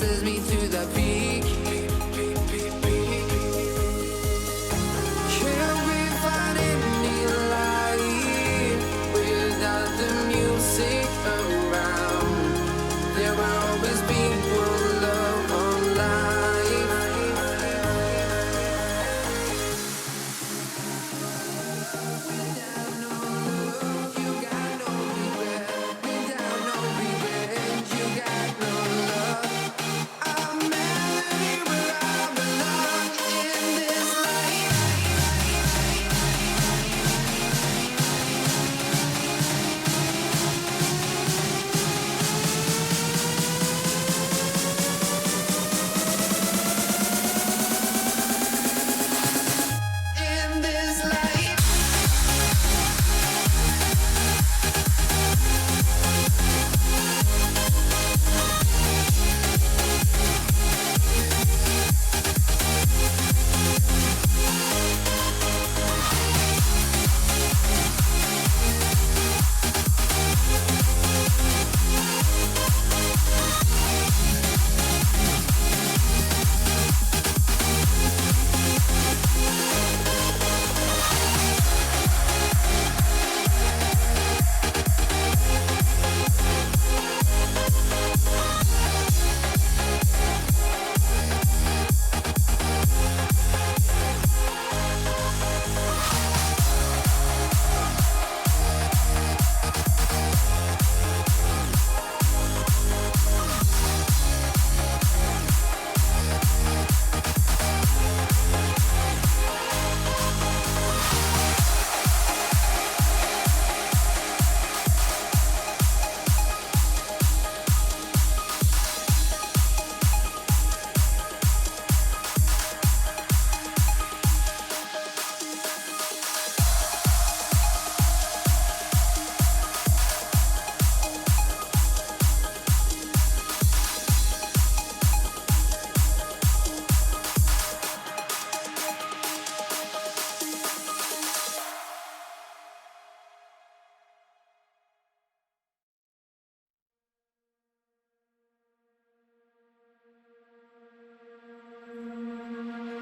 chases me to the peak. Can we find any light without the music around? There will always be one love on life. Without no love, you got no regret. Without no regret, you got no love. I'm melody where I belong in this life. In this life.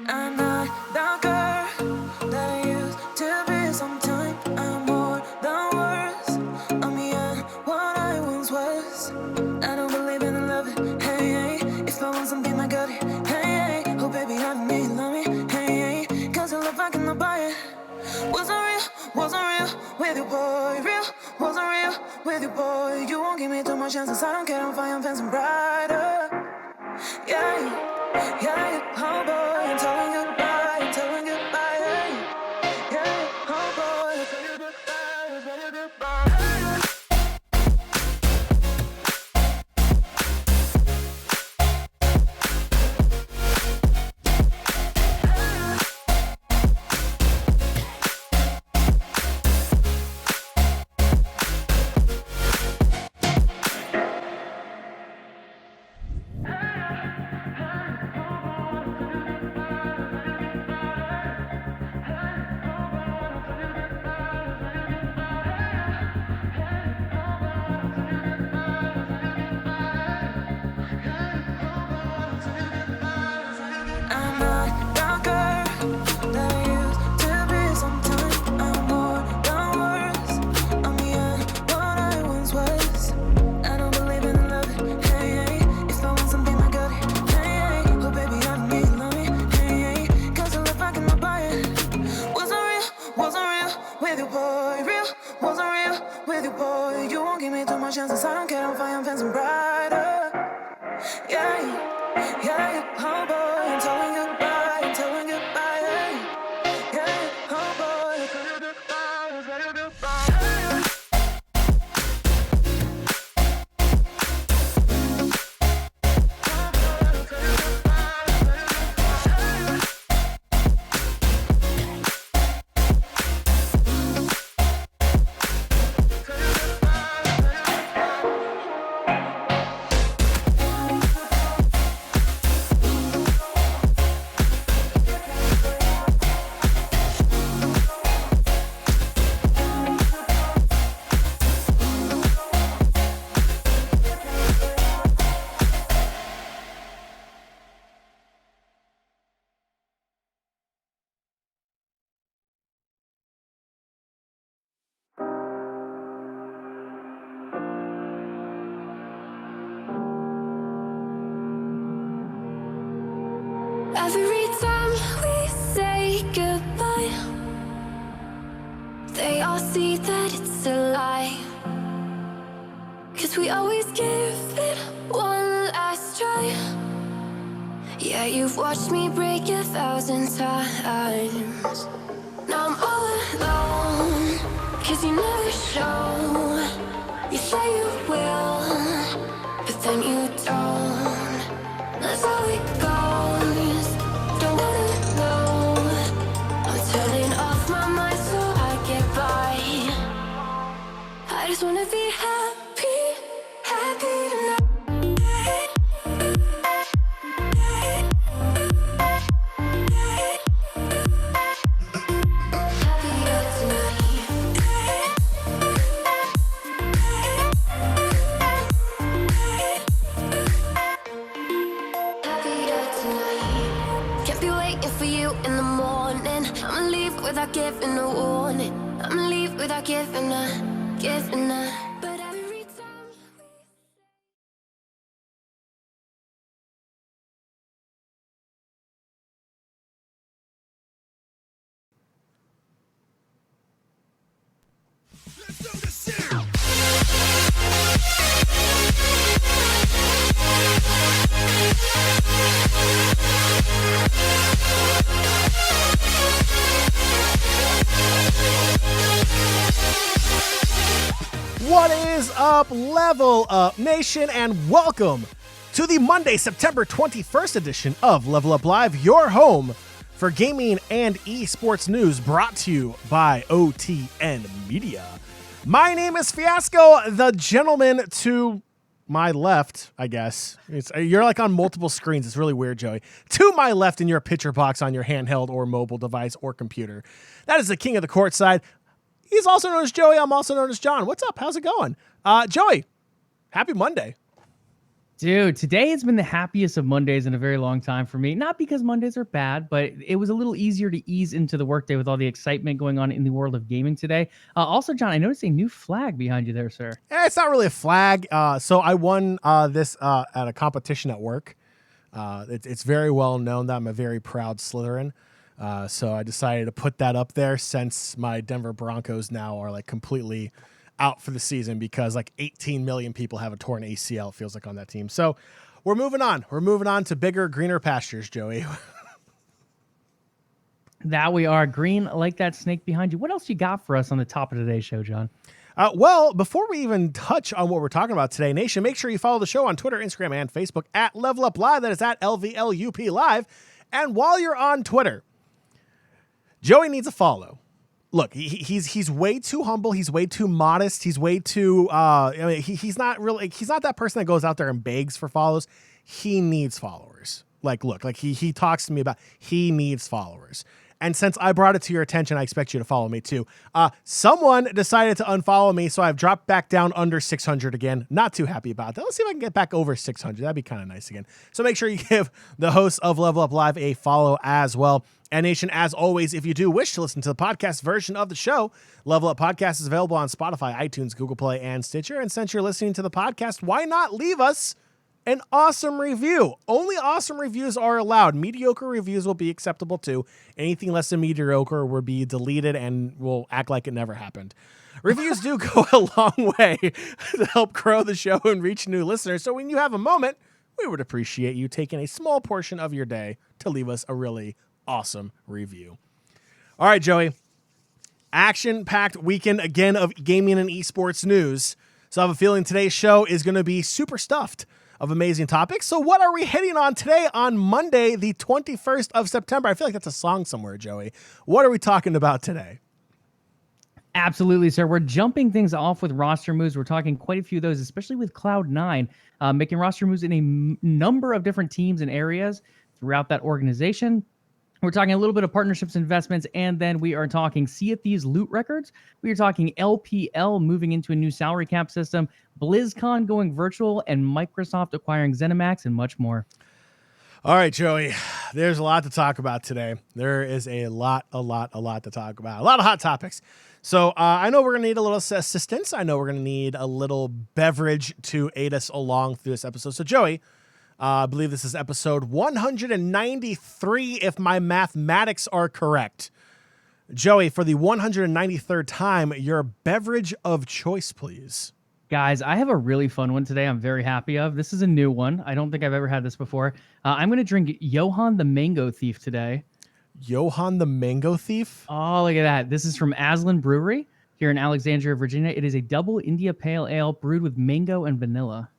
I'm not the girl that I used to be. Sometime I'm more than words. I'm beyond what I once was. I don't believe in the love it. Hey, hey. If I want something, I got it. Hey, hey. Oh, baby, I don't need love me. Hey, hey. Cause your love, I cannot buy it. Wasn't real with you, boy. Real, wasn't real with you, boy. You won't give me too much chances. I don't care, I'm fine, I'm fancy brighter. Yeah. Yeah, oh boy, I'm telling you goodbye, I'm telling you goodbye, hey. Yeah, oh boy, I'm telling you goodbye, I'm telling you goodbye. Chances, I don't care, I'm fine, I'm fancy brighter. Yeah, yeah, oh boy, I'm telling you goodbye, I'm telling you goodbye, hey. Yeah, oh boy, I'm telling you goodbye, I'm telling you goodbye. Every time we say goodbye, they all see that it's a lie. 'Cause we always give it one last try. Yeah, you've watched me break 1,000 times. Now I'm all alone, 'cause you never show. You say you will, but then you don't. That's how it goes. Don't wanna know. I'm turning off my mind so I get by. I just wanna be happy, happy tonight. Without giving a warning, I'ma leave without giving a. But every time What is up, Level Up Nation, and welcome to the Monday, September 21st edition of LvLUp Live, your home for gaming and esports news, brought to you by OTN Media. My name is Fiasco, the gentleman to my left, I guess. You're like on multiple screens. It's really weird, Joey. To my left in your picture box on your handheld or mobile device or computer. That is the king of the court side. He's also known as Joey. I'm also known as John. What's up? How's it going? Joey, happy Monday. Dude, today has been the happiest of Mondays in a very long time for me. Not because Mondays are bad, but it was a little easier to ease into the workday with all the excitement going on in the world of gaming today. Also, John, I noticed a new flag behind you there, sir. It's not really a flag. So I won this at a competition at work. It's very well known that I'm a very proud Slytherin. So I decided to put that up there since my Denver Broncos now are like completely out for the season because like 18 million people have a torn ACL, it feels like, on that team. So we're moving on. We're moving on to bigger, greener pastures, Joey. That we are. Green like that snake behind you. What else you got for us on the top of today's show, John? Well, before we even touch on what we're talking about today, Nation, make sure you follow the show on Twitter, Instagram, and Facebook at LvLUp Live. That is at LvLUp Live. And while you're on Twitter, Joey needs a follow. Look, he's way too humble. He's way too modest. He's way too. He's not that person that goes out there and begs for follows. He needs followers. Look, he talks to me about he needs followers. And since I brought it to your attention, I expect you to follow me too. Someone decided to unfollow me, so I've dropped back down under 600 again. Not too happy about that. Let's see if I can get back over 600. That'd be kind of nice again. So make sure you give the host of LvLUp Live a follow as well. And Nation, as always, if you do wish to listen to the podcast version of the show, LvLUp Podcast is available on Spotify, iTunes, Google Play, and Stitcher. And since you're listening to the podcast, why not leave us an awesome review? Only awesome reviews are allowed. Mediocre reviews will be acceptable too. Anything less than mediocre will be deleted and will act like it never happened. Reviews do go a long way to help grow the show and reach new listeners. So when you have a moment, we would appreciate you taking a small portion of your day to leave us a really awesome review. All right, Joey. Action-packed weekend again of gaming and esports news. So I have a feeling today's show is going to be super stuffed of amazing topics. So what are we hitting on today on Monday, the 21st of September? I feel like that's a song somewhere, Joey. What are we talking about today? Absolutely, sir. We're jumping things off with roster moves. We're talking quite a few of those, especially with Cloud9, making roster moves in a number of different teams and areas throughout that organization. We're talking a little bit of partnerships, investments, and then we are talking Sea of Thieves loot records. We are talking LPL moving into a new salary cap system, BlizzCon going virtual, and Microsoft acquiring ZeniMax, and much more. All right, Joey, there's a lot to talk about today. There is a lot to talk about. A lot of hot topics. So I know we're going to need a little assistance. I know we're going to need a little beverage to aid us along through this episode. So, Joey, I believe this is episode 193, if my mathematics are correct. Joey, for the 193rd time, your beverage of choice, please. Guys, I have a really fun one today I'm very happy of. This is a new one. I don't think I've ever had this before. I'm going to drink Johan the Mango Thief today. Johan the Mango Thief? Oh, look at that. This is from Aslan Brewery here in Alexandria, Virginia. It is a double India Pale Ale brewed with mango and vanilla.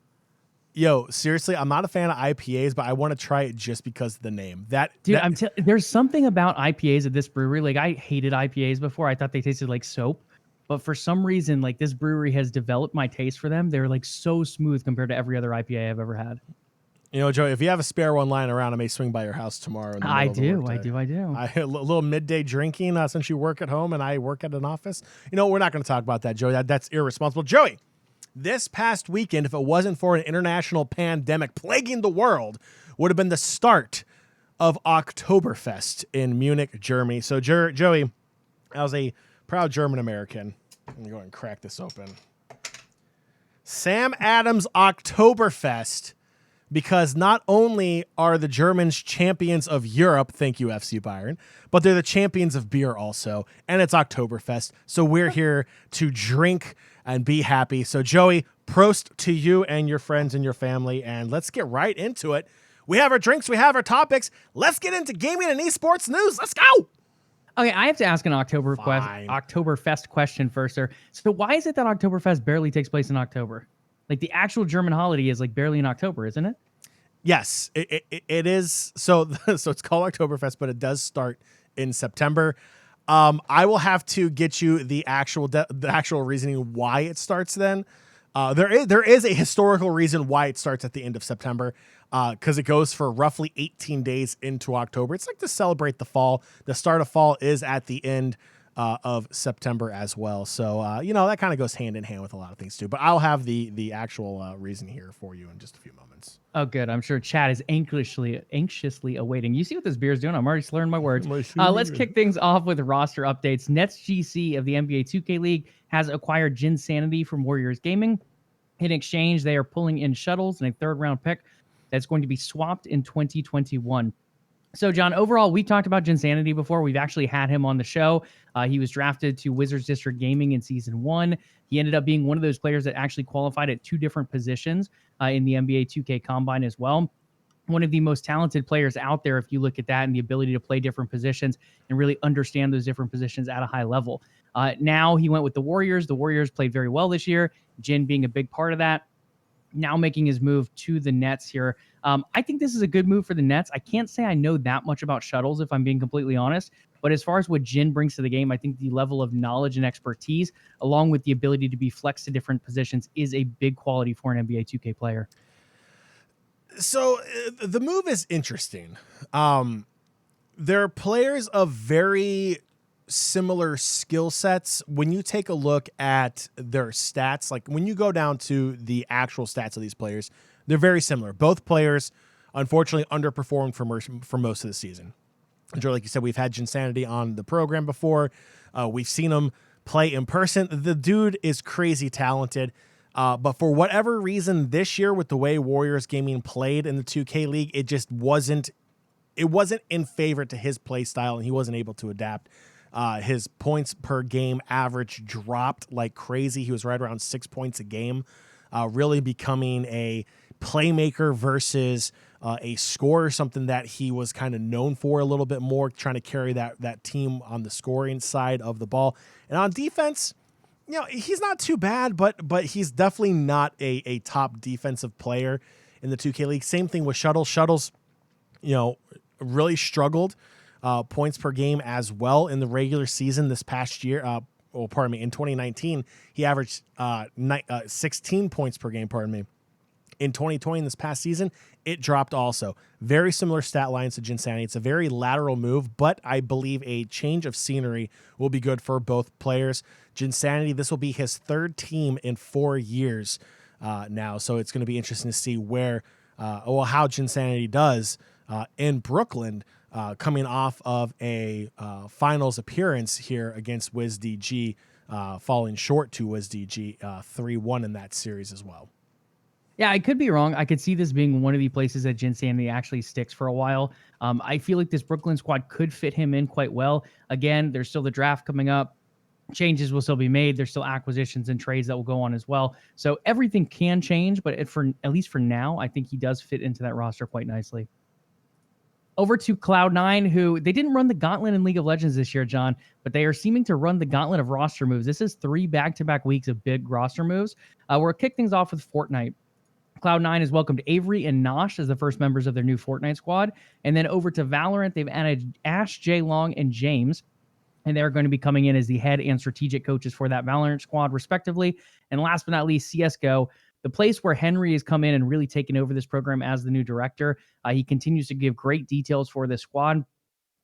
Yo, seriously, I'm not a fan of IPAs, but I want to try it just because of the name. There's something about IPAs at this brewery. Like, I hated IPAs before. I thought they tasted like soap. But for some reason, like, this brewery has developed my taste for them. They're like so smooth compared to every other IPA I've ever had. You know, Joey, if you have a spare one lying around, I may swing by your house tomorrow. I do. A little midday drinking since you work at home and I work at an office. You know, we're not going to talk about that, Joey. That's irresponsible. Joey, this past weekend, if it wasn't for an international pandemic plaguing the world, would have been the start of Oktoberfest in Munich, Germany. So, Joey, I was a proud German American. Let me go ahead and crack this open. Sam Adams Oktoberfest, because not only are the Germans champions of Europe, thank you, FC Bayern, but they're the champions of beer also, and it's Oktoberfest, so we're here to drink and be happy. So, Joey, prost to you and your friends and your family, and let's get right into it. We have our drinks, we have our topics. Let's get into gaming and esports news. Let's go! Okay, I have to ask an Oktoberfest question first, sir. So why is it that Oktoberfest barely takes place in October? Like, the actual German holiday is like barely in October, isn't it? Yes, it is. So it's called Oktoberfest, but it does start in September. I will have to get you the actual reasoning why it starts then. There is a historical reason why it starts at the end of September, because it goes for roughly 18 days into October. It's like to celebrate the fall. The start of fall is at the end of September as well. So, that kind of goes hand in hand with a lot of things too. But I'll have the actual reason here for you in just a few moments. Oh, good. I'm sure Chad is anxiously awaiting. You see what this beer is doing? I'm already slurring my words. Let's kick things off with roster updates. Nets GC of the NBA 2K League has acquired Jin Sanity from Warriors Gaming. In exchange, they are pulling in Shuttles and a third-round pick that's going to be swapped in 2021. So, John, overall, we talked about Jinsanity before. We've actually had him on the show. He was drafted to Wizards District Gaming in Season 1. He ended up being one of those players that actually qualified at 2 different positions in the NBA 2K Combine as well. One of the most talented players out there, if you look at that, and the ability to play different positions and really understand those different positions at a high level. Now he went with the Warriors. The Warriors played very well this year, Jin being a big part of that. Now making his move to the Nets here. I think this is a good move for the Nets. I can't say I know that much about Shuttles, if I'm being completely honest. But as far as what Jin brings to the game, I think the level of knowledge and expertise, along with the ability to be flexed to different positions, is a big quality for an NBA 2K player. So the move is interesting. There are players of very similar skill sets. When you take a look at their stats, like when you go down to the actual stats of these players, they're very similar. Both players, unfortunately, underperformed for most of the season. And Joe, like you said, we've had Jinsanity on the program before. We've seen him play in person. The dude is crazy talented. But for whatever reason, this year with the way Warriors Gaming played in the 2K League, it just wasn't in favor to his play style, and he wasn't able to adapt. His points per game average dropped like crazy. He was right around 6 points a game, really becoming a playmaker versus a scorer, something that he was kind of known for a little bit more, trying to carry that team on the scoring side of the ball. And on defense, he's not too bad, but he's definitely not a top defensive player in the 2K League. Same thing with Shuttles. Shuttles, really struggled points per game as well in the regular season this past year. In 2019, he averaged 16 points per game, In 2020, in this past season, it dropped also. Very similar stat lines to Jinsanity. It's a very lateral move, but I believe a change of scenery will be good for both players. Jinsanity, this will be his third team in 4 years now, so it's going to be interesting to see how Jinsanity does in Brooklyn, coming off of a finals appearance here against WizDG, falling short to WizDG 3-1 in that series as well. Yeah, I could be wrong. I could see this being one of the places that Jin Sandy actually sticks for a while. I feel like this Brooklyn squad could fit him in quite well. Again, there's still the draft coming up. Changes will still be made. There's still acquisitions and trades that will go on as well. So everything can change, but at least for now, I think he does fit into that roster quite nicely. Over to Cloud9, who they didn't run the gauntlet in League of Legends this year, John, but they are seeming to run the gauntlet of roster moves. This is 3 back-to-back weeks of big roster moves. We'll kick things off with Fortnite. Cloud9 has welcomed Avery and Nosh as the first members of their new Fortnite squad. And then over to Valorant, they've added Ash, Jay Long, and James. And they're going to be coming in as the head and strategic coaches for that Valorant squad, respectively. And last but not least, CSGO, the place where Henry has come in and really taken over this program as the new director. He continues to give great details for this squad.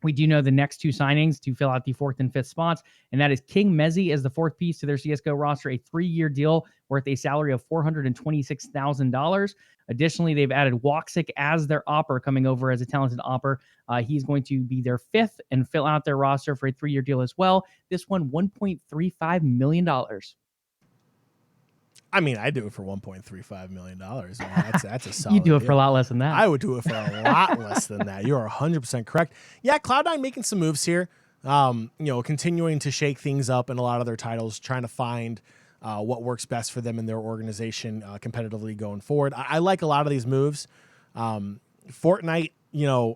We do know the next 2 signings to fill out the 4th and 5th spots, and that is King Mezzi as the 4th piece to their CSGO roster, a 3-year deal worth a salary of $426,000. Additionally, they've added Woxic as their opper, coming over as a talented opper. He's going to be their 5th and fill out their roster for a 3-year deal as well. This one, $1.35 million. I mean, I do it for $1.35 million. I mean, that's a solid You do it deal. for a lot less than that. I would do it for a lot less than that. You are 100% correct. Yeah, Cloud9 making some moves here. Continuing to shake things up in a lot of their titles, trying to find what works best for them in their organization competitively going forward. I like a lot of these moves. Fortnite,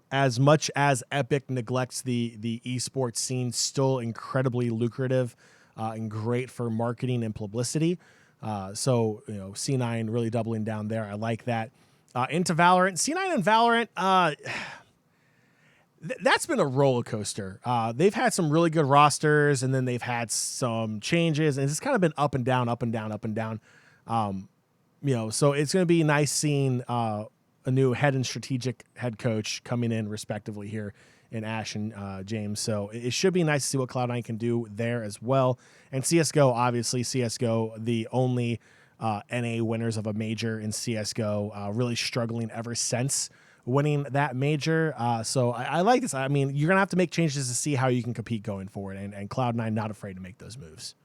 as much as Epic neglects the esports scene, still incredibly lucrative and great for marketing and publicity. So C9 really doubling down there. I like that. Into Valorant, C9 and Valorant, that's been a roller coaster. They've had some really good rosters, and then they've had some changes, and it's kind of been up and down, up and down, up and down. So it's going to be nice seeing a new head and strategic head coach coming in respectively here in Ash and James. So it should be nice to see what Cloud9 can do there as well. And CSGO, obviously, the only NA winners of a major in CSGO, really struggling ever since winning that major. So I like this. I mean, you're going to have to make changes to see how you can compete going forward, and Cloud9 not afraid to make those moves.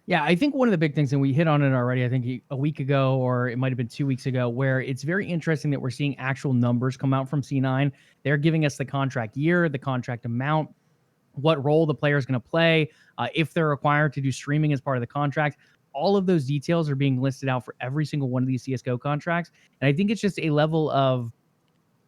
Yeah, I think one of the big things, and we hit on it already, I think a week ago, or it might have been 2 weeks ago, where it's very interesting that we're seeing actual numbers come out from C9. They're giving us the contract year, the contract amount, what role the player is going to play, if they're required to do streaming as part of the contract. All of those details are being listed out for every single one of these CSGO contracts. And I think it's just a level of,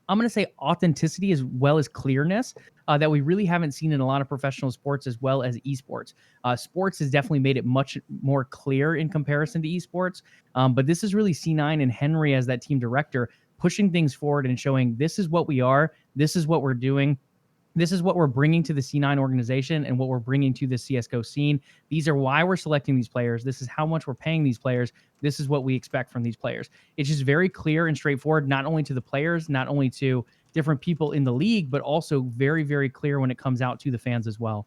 I'm going to say, authenticity as well as clearness that we really haven't seen in a lot of professional sports as well as esports. Sports has definitely made it much more clear in comparison to esports. But this is really C9 and Henry as that team director pushing things forward and showing this is what we are, this is what we're doing. This is what we're bringing to the C9 organization and what we're bringing to the CSGO scene. These are why we're selecting these players. This is how much we're paying these players. This is what we expect from these players. It's just very clear and straightforward, not only to the players, not only to different people in the league, but also very, very clear when it comes out to the fans as well.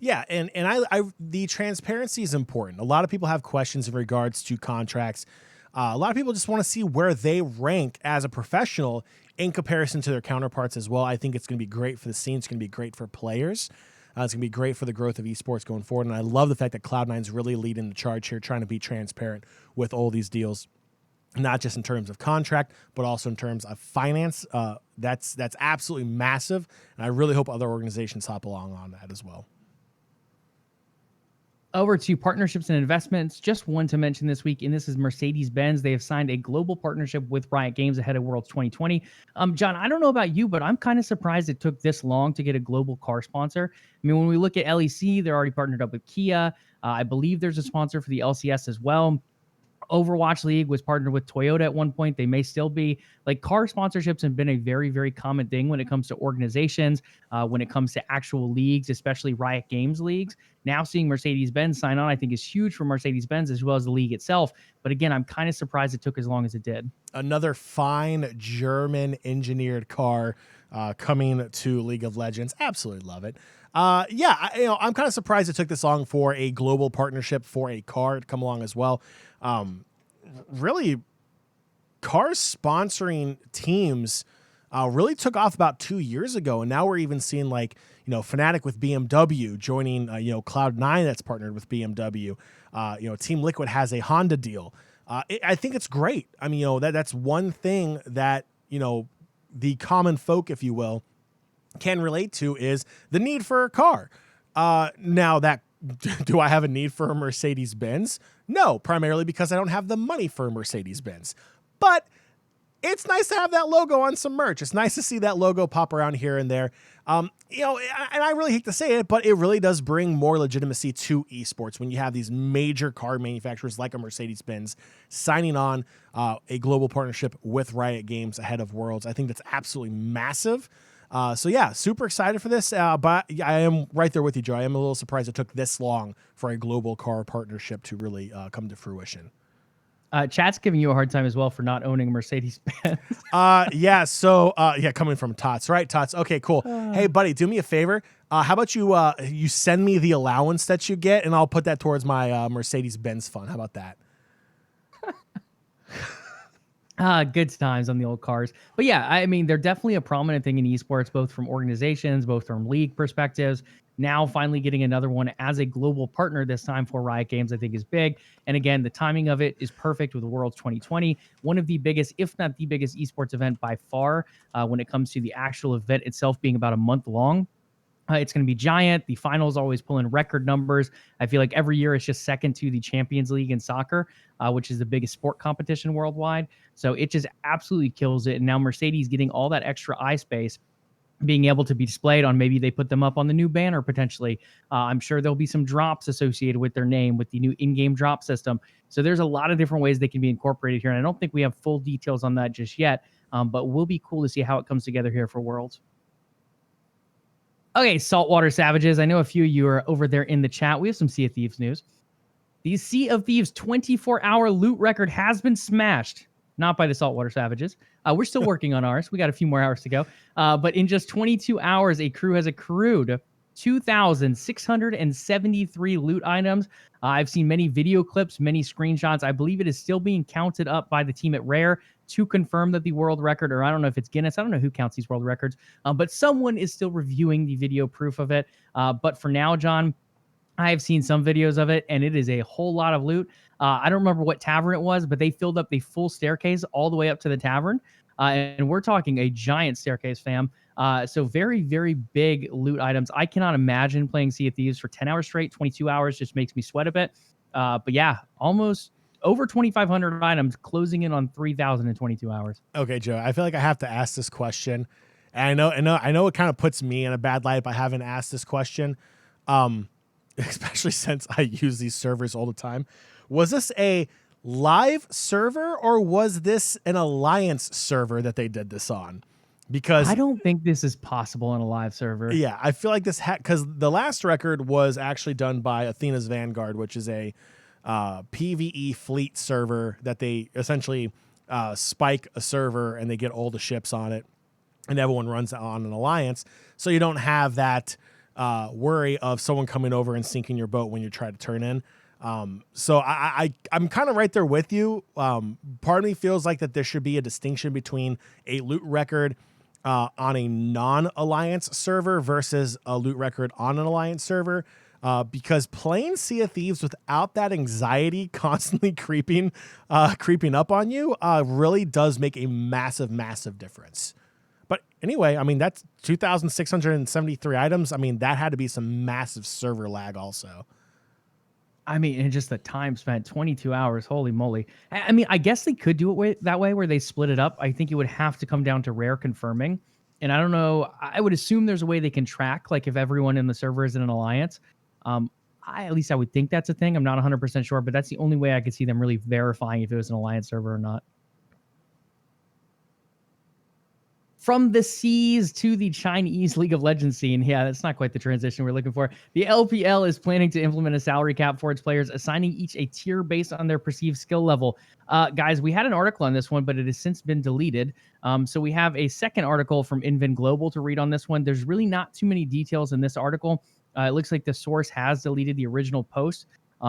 Yeah, and I the transparency is important. A lot of people have questions in regards to contracts. A lot of people just want to see where they rank as a professional in comparison to their counterparts as well. I think it's going to be great for the scene. It's going to be great for players. It's going to be great for the growth of esports going forward. And I love the fact that Cloud9 is really leading the charge here, trying to be transparent with all these deals, not just in terms of contract, but also in terms of finance. That's absolutely massive. And I really hope other organizations hop along on that as well. Over to partnerships and investments. Just one to mention this week, and this is Mercedes-Benz. They have signed a global partnership with Riot Games ahead of Worlds 2020. John, I don't know about you, but I'm kind of surprised it took this long to get a global car sponsor. I mean, when we look at LEC, they're already partnered up with Kia. I believe there's a sponsor for the LCS as well. Overwatch League was partnered with Toyota at one point. They may still be. Like, car sponsorships have been a very, very common thing when it comes to organizations, when it comes to actual leagues, especially Riot Games leagues. Now seeing Mercedes-Benz sign on, I think, is huge for Mercedes-Benz as well as the league itself. But again, I'm kind of surprised it took as long as it did. Another fine German engineered car coming to League of Legends. Absolutely love it. I'm kind of surprised it took this long for a global partnership for a car to come along as well. Really, cars sponsoring teams really took off about 2 years ago, and now we're even seeing Fnatic with BMW joining Cloud9 that's partnered with BMW. Team Liquid has a Honda deal. I think it's great. I mean, that's one thing that, the common folk, if you will, can relate to is the need for a car. Now that, do I have a need for a Mercedes Benz? No, primarily because I don't have the money for a Mercedes Benz. But it's nice to have that logo on some merch. It's nice to see that logo pop around here and there. And I really hate to say it, but it really does bring more legitimacy to esports when you have these major car manufacturers like a Mercedes-Benz signing on a global partnership with Riot Games ahead of Worlds. I think that's absolutely massive. So yeah, super excited for this. But I am right there with you, Joe. I am a little surprised it took this long for a global car partnership to really come to fruition. Chat's giving you a hard time as well for not owning a Mercedes-Benz. Yeah. So, coming from Tots, right? Tots. Okay, cool. Hey, buddy, do me a favor. How about you send me the allowance that you get, and I'll put that towards my Mercedes-Benz fund. How about that? Good times on the old cars. But yeah, I mean, they're definitely a prominent thing in esports, both from organizations, both from league perspectives. Now finally getting another one as a global partner this time for Riot Games, I think is big. And again, the timing of it is perfect with Worlds 2020, one of the biggest, if not the biggest esports event by far when it comes to the actual event itself being about a month long. It's going to be giant. The finals always pull in record numbers. I feel like every year it's just second to the Champions League in soccer, which is the biggest sport competition worldwide. So it just absolutely kills it. And now Mercedes getting all that extra eye space, being able to be displayed on, maybe they put them up on the new banner potentially. I'm sure there'll be some drops associated with their name with the new in-game drop system. So there's a lot of different ways they can be incorporated here. And I don't think we have full details on that just yet, but will be cool to see how it comes together here for Worlds. Okay, Saltwater Savages. I know a few of you are over there in the chat. We have some Sea of Thieves news. The Sea of Thieves 24-hour loot record has been smashed. Not by the Saltwater Savages. We're still working on ours. We got a few more hours to go. But in just 22 hours, a crew has accrued 2,673 loot items. I've seen many video clips, many screenshots. I believe it is still being counted up by the team at Rare to confirm that the world record, or I don't know if it's Guinness. I don't know who counts these world records. But someone is still reviewing the video proof of it. But for now, John, I have seen some videos of it, and it is a whole lot of loot. I don't remember what tavern it was, but they filled up the full staircase all the way up to the tavern. And we're talking a giant staircase, fam. So very, very big loot items. I cannot imagine playing Sea of Thieves for 10 hours straight. 22 hours just makes me sweat a bit. But yeah, almost over 2,500 items, closing in on 3,000 in 22 hours. Okay, Joe, I feel like I have to ask this question. And I know it kind of puts me in a bad light by having asked this question. Especially since I use these servers all the time. Was this a live server or was this an alliance server that they did this on? Because I don't think this is possible on a live server. Yeah, I feel like this because the last record was actually done by Athena's Vanguard, which is a PvE fleet server that they essentially spike a server and they get all the ships on it, and everyone runs on an alliance, so you don't have that worry of someone coming over and sinking your boat when you try to turn in. So I'm kind of right there with you. Part of me feels like that there should be a distinction between a loot record on a non-alliance server versus a loot record on an alliance server, because playing Sea of Thieves without that anxiety constantly creeping up on you really does make a massive, massive difference. But anyway, I mean, that's 2,673 items. I mean, that had to be some massive server lag also. I mean, and just the time spent, 22 hours, holy moly. I mean, I guess they could do it that way where they split it up. I think it would have to come down to Rare confirming. And I don't know, I would assume there's a way they can track, like if everyone in the server is in an alliance. At least I would think that's a thing. I'm not 100% sure, but that's the only way I could see them really verifying if it was an alliance server or not. From the seas to the Chinese League of Legends scene. Yeah, that's not quite the transition we're looking for. The LvL is planning to implement a salary cap for its players, assigning each a tier based on their perceived skill level. Guys, we had an article on this one, but it has since been deleted. So we have a second article from Invin Global to read on this one. There's really not too many details in this article. It looks like the source has deleted the original post.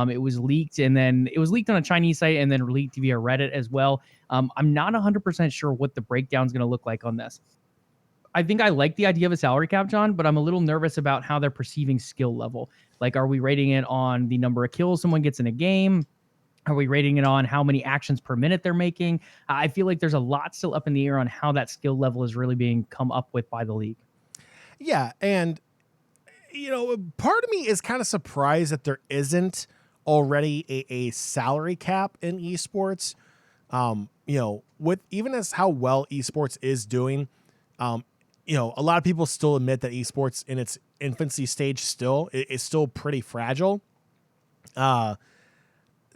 It was leaked, and then it was leaked on a Chinese site and then leaked via Reddit as well. I'm not 100% sure what the breakdown is going to look like on this. I think I like the idea of a salary cap, John, but I'm a little nervous about how they're perceiving skill level. Like, are we rating it on the number of kills someone gets in a game? Are we rating it on how many actions per minute they're making? I feel like there's a lot still up in the air on how that skill level is really being come up with by the league. Yeah, and part of me is kind of surprised that there isn't already a salary cap in esports. With even as how well esports is doing, a lot of people still admit that esports in its infancy stage still is still pretty fragile.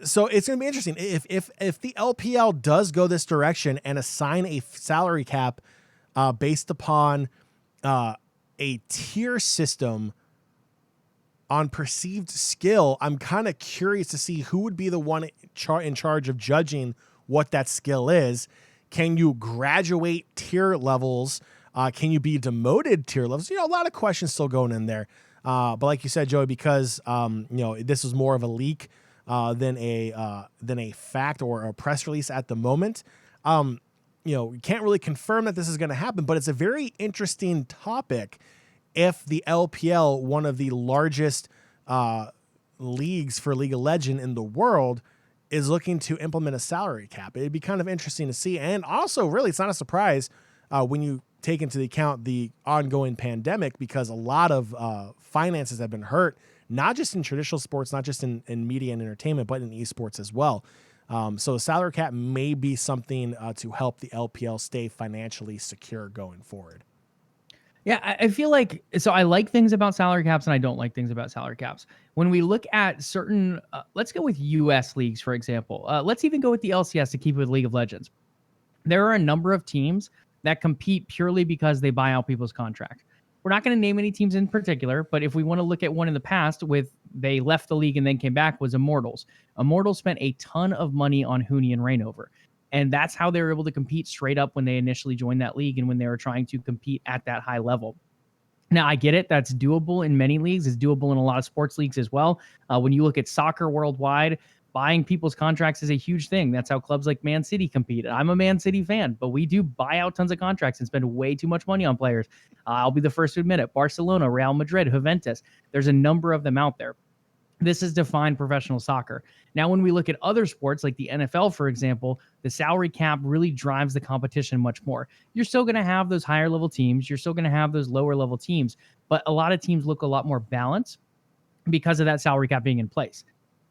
So it's going to be interesting if the LPL does go this direction and assign a salary cap based upon a tier system on perceived skill. I'm kind of curious to see who would be the one in charge of judging what that skill is. Can you graduate tier levels? Can you be demoted tier levels? A lot of questions still going in there. But like you said, Joey, because this was more of a leak than a fact or a press release at the moment. You can't really confirm that this is going to happen, but it's a very interesting topic. If the LPL, one of the largest leagues for League of Legends in the world, is looking to implement a salary cap, it'd be kind of interesting to see. And also, really, it's not a surprise when you take into account the ongoing pandemic, because a lot of finances have been hurt, not just in traditional sports, not just in media and entertainment, but in esports as well. So a salary cap may be something to help the LPL stay financially secure going forward. Yeah, I feel like, so I like things about salary caps and I don't like things about salary caps. When we look at certain, let's go with US leagues, for example. Let's even go with the LCS to keep with League of Legends. There are a number of teams that compete purely because they buy out people's contract. We're not going to name any teams in particular, but if we want to look at one in the past they left the league and then came back, was Immortals. Immortals spent a ton of money on Huni and Reignover. And that's how they were able to compete straight up when they initially joined that league and when they were trying to compete at that high level. Now, I get it. That's doable in many leagues. It's doable in a lot of sports leagues as well. When you look at soccer worldwide, buying people's contracts is a huge thing. That's how clubs like Man City compete. I'm a Man City fan, but we do buy out tons of contracts and spend way too much money on players. I'll be the first to admit it. Barcelona, Real Madrid, Juventus. There's a number of them out there. This is defined professional soccer. Now, when we look at other sports like the NFL, for example, the salary cap really drives the competition much more. You're still going to have those higher level teams. You're still going to have those lower level teams, but a lot of teams look a lot more balanced because of that salary cap being in place.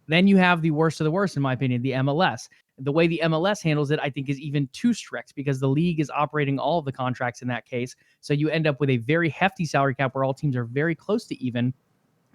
Then you have the worst of the worst, in my opinion, the MLS. The way the MLS handles it, I think, is even too strict because the league is operating all of the contracts in that case. So you end up with a very hefty salary cap where all teams are very close to even.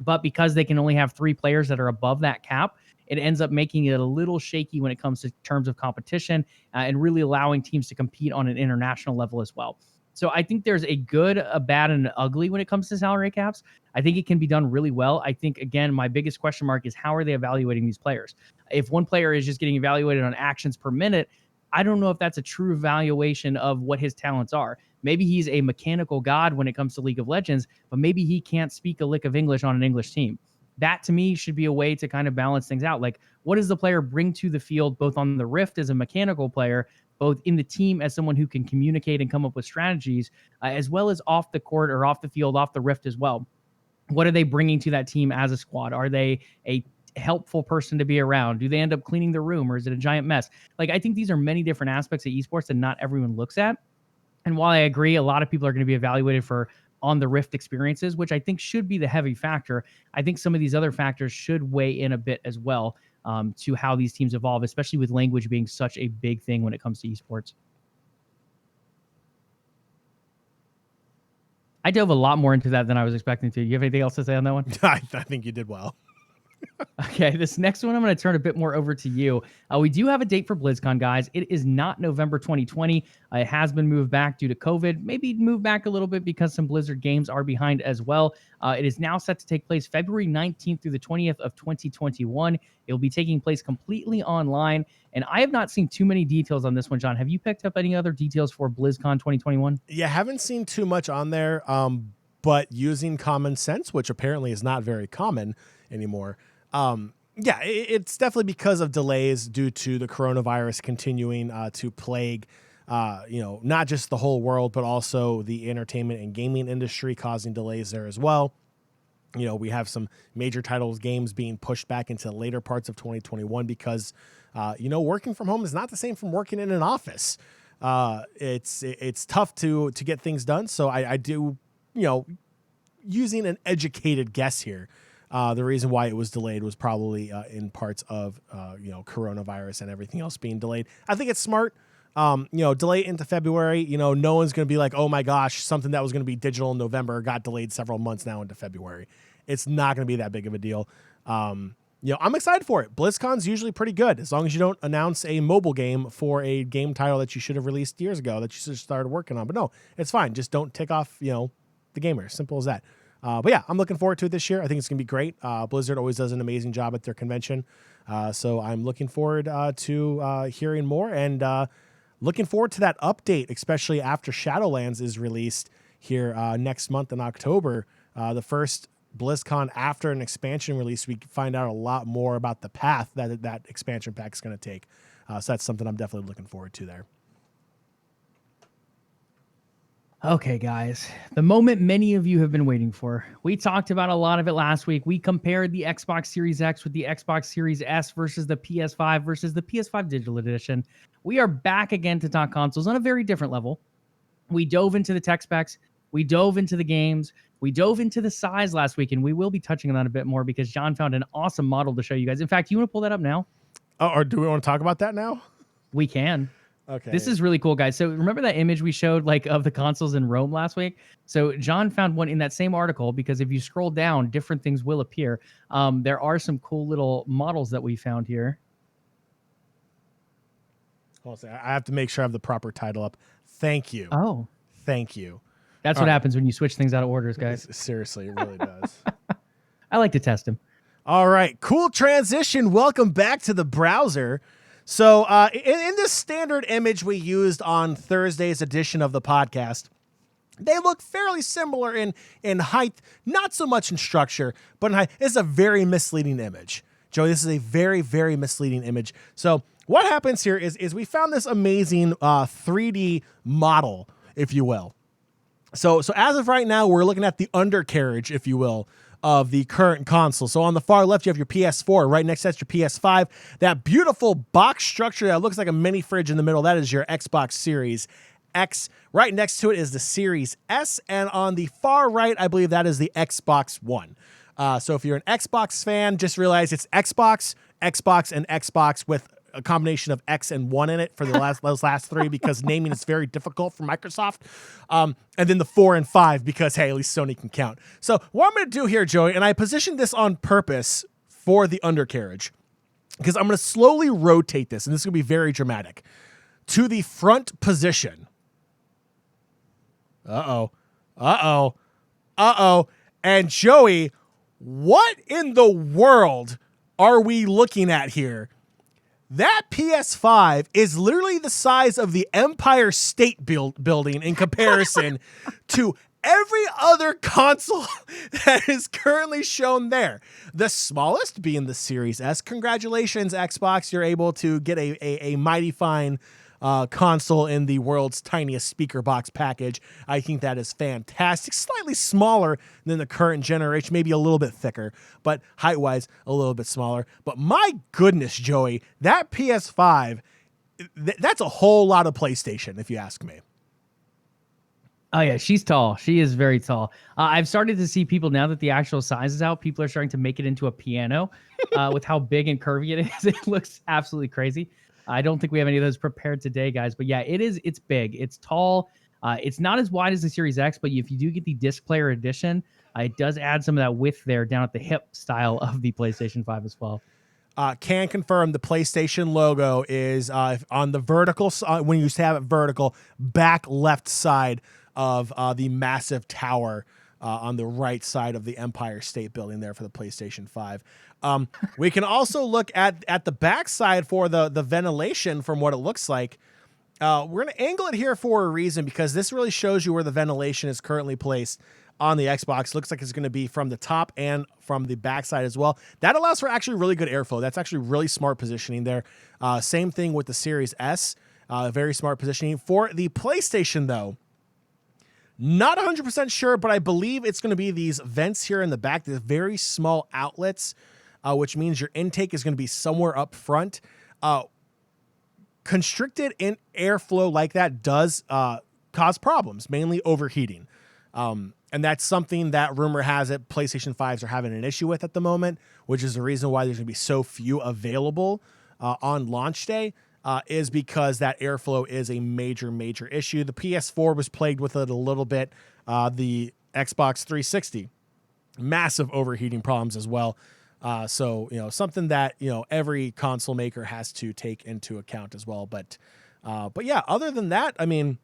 But because they can only have 3 players that are above that cap, it ends up making it a little shaky when it comes to terms of competition and really allowing teams to compete on an international level as well. So I think there's a good, a bad, and an ugly when it comes to salary caps. I think it can be done really well. I think, again, my biggest question mark is how are they evaluating these players? If one player is just getting evaluated on actions per minute, I don't know if that's a true evaluation of what his talents are. Maybe he's a mechanical god when it comes to League of Legends, but maybe he can't speak a lick of English on an English team. That, to me, should be a way to kind of balance things out. Like, what does the player bring to the field, both on the Rift as a mechanical player, both in the team as someone who can communicate and come up with strategies, as well as off the court or off the field, off the Rift as well? What are they bringing to that team as a squad? Are they a helpful person to be around? Do they end up cleaning the room, or is it a giant mess? Like, I think these are many different aspects of esports that not everyone looks at. And while I agree, a lot of people are going to be evaluated for on the Rift experiences, which I think should be the heavy factor, I think some of these other factors should weigh in a bit as well to how these teams evolve, especially with language being such a big thing when it comes to esports. I dove a lot more into that than I was expecting to. You have anything else to say on that one? I think you did well. Okay, this next one I'm going to turn a bit more over to you. We do have a date for BlizzCon, guys. It is not November 2020. It has been moved back due to COVID. Maybe moved back a little bit because some Blizzard games are behind as well. It is now set to take place February 19th through the 20th of 2021. It will be taking place completely online. And I have not seen too many details on this one, John. Have you picked up any other details for BlizzCon 2021? Yeah, haven't seen too much on there, but using common sense, which apparently is not very common anymore. Yeah, it's definitely because of delays due to the coronavirus continuing to plague, not just the whole world, but also the entertainment and gaming industry, causing delays there as well. We have some major titles games being pushed back into later parts of 2021 because, working from home is not the same from working in an office. It's tough to get things done. So I do, using an educated guess here, the reason why it was delayed was probably in parts of, coronavirus and everything else being delayed. I think it's smart. Delay it into February. No one's going to be like, oh my gosh, something that was going to be digital in November got delayed several months now into February. It's not going to be that big of a deal. I'm excited for it. BlizzCon's usually pretty good as long as you don't announce a mobile game for a game title that you should have released years ago that you should have started working on. But no, it's fine. Just don't take off, the gamers. Simple as that. But yeah, I'm looking forward to it this year. I think it's going to be great. Blizzard always does an amazing job at their convention. So I'm looking forward to hearing more and looking forward to that update, especially after Shadowlands is released here next month in October. The first BlizzCon after an expansion release, we find out a lot more about the path that expansion pack is going to take. So that's something I'm definitely looking forward to there. Okay, guys, the moment many of you have been waiting for. We talked about a lot of it last week. We compared the Xbox Series X with the Xbox Series S versus the PS5 versus the PS5 Digital Edition. We are back again to talk consoles on a very different level. We dove into the tech specs. We dove into the games. We dove into the size last week, and we will be touching on that a bit more because John found an awesome model to show you guys. In fact, you want to pull that up now? Oh, or do we want to talk about that now? We can. Okay. This is really cool, guys. So remember that image we showed of the consoles in Rome last week? So John found one in that same article because if you scroll down, different things will appear. There are some cool little models that we found here. Hold on a second. I have to make sure I have the proper title up. Thank you. Oh. Thank you. That's what happens when you switch things out of orders, guys. Seriously, it really does. I like to test them. All right. Cool transition. Welcome back to the browser. So in this standard image we used on Thursday's edition of the podcast, they look fairly similar in height, not so much in structure, but in height. It's a very misleading image. Joey, this is a very, very misleading image. So what happens here is we found this amazing 3D model, if you will. So as of right now, we're looking at the undercarriage, if you will, of the current console. So on the far left, you have your PS4. Right next to that's your PS5. That beautiful box structure that looks like a mini fridge in the middle, that is your Xbox Series X. Right next to it is the Series S. And on the far right, I believe that is the Xbox One. So if you're an Xbox fan, just realize it's Xbox, and Xbox with a combination of X and 1 in it for those last three because naming is very difficult for Microsoft. And then the 4 and 5 because, hey, at least Sony can count. So what I'm going to do here, Joey, and I positioned this on purpose for the undercarriage because I'm going to slowly rotate this, and this is going to be very dramatic, to the front position. Uh-oh. And Joey, what in the world are we looking at here? That PS5 is literally the size of the Empire State Building in comparison to every other console that is currently shown there. The smallest being the Series S. Congratulations, Xbox. You're able to get a mighty fine console in the world's tiniest speaker box package. I think that is fantastic. Slightly smaller than the current generation, maybe a little bit thicker, but height-wise, a little bit smaller. But my goodness, Joey, that PS5, that's a whole lot of PlayStation, if you ask me. Oh, yeah, she's tall. She is very tall. I've started to see people, now that the actual size is out, people are starting to make it into a piano with how big and curvy it is. It looks absolutely crazy. I don't think we have any of those prepared today, guys. But yeah, it's big. It's tall. It's not as wide as the Series X, but if you do get the disc player edition, it does add some of that width there down at the hip style of the PlayStation 5 as well. Can confirm the PlayStation logo is on the vertical, when you used to have it vertical, back left side of the massive tower on the right side of the Empire State Building there for the PlayStation 5. We can also look at the back side for the ventilation from what it looks like. We're going to angle it here for a reason because this really shows you where the ventilation is currently placed on the Xbox. Looks like it's going to be from the top and from the backside as well. That allows for actually really good airflow. That's actually really smart positioning there. Same thing with the Series S. Very smart positioning. For the PlayStation, though, Not 100% sure, but I believe it's going to be these vents here in the back, the very small outlets, which means your intake is going to be somewhere up front. Constricted in airflow like that does cause problems, mainly overheating. And that's something that rumor has it PlayStation 5s are having an issue with at the moment, which is the reason why there's going to be so few available on launch day. Is because that airflow is a major, major issue. The PS4 was plagued with it a little bit. The Xbox 360, massive overheating problems as well. So, something that, every console maker has to take into account as well. But yeah, other than that, I mean,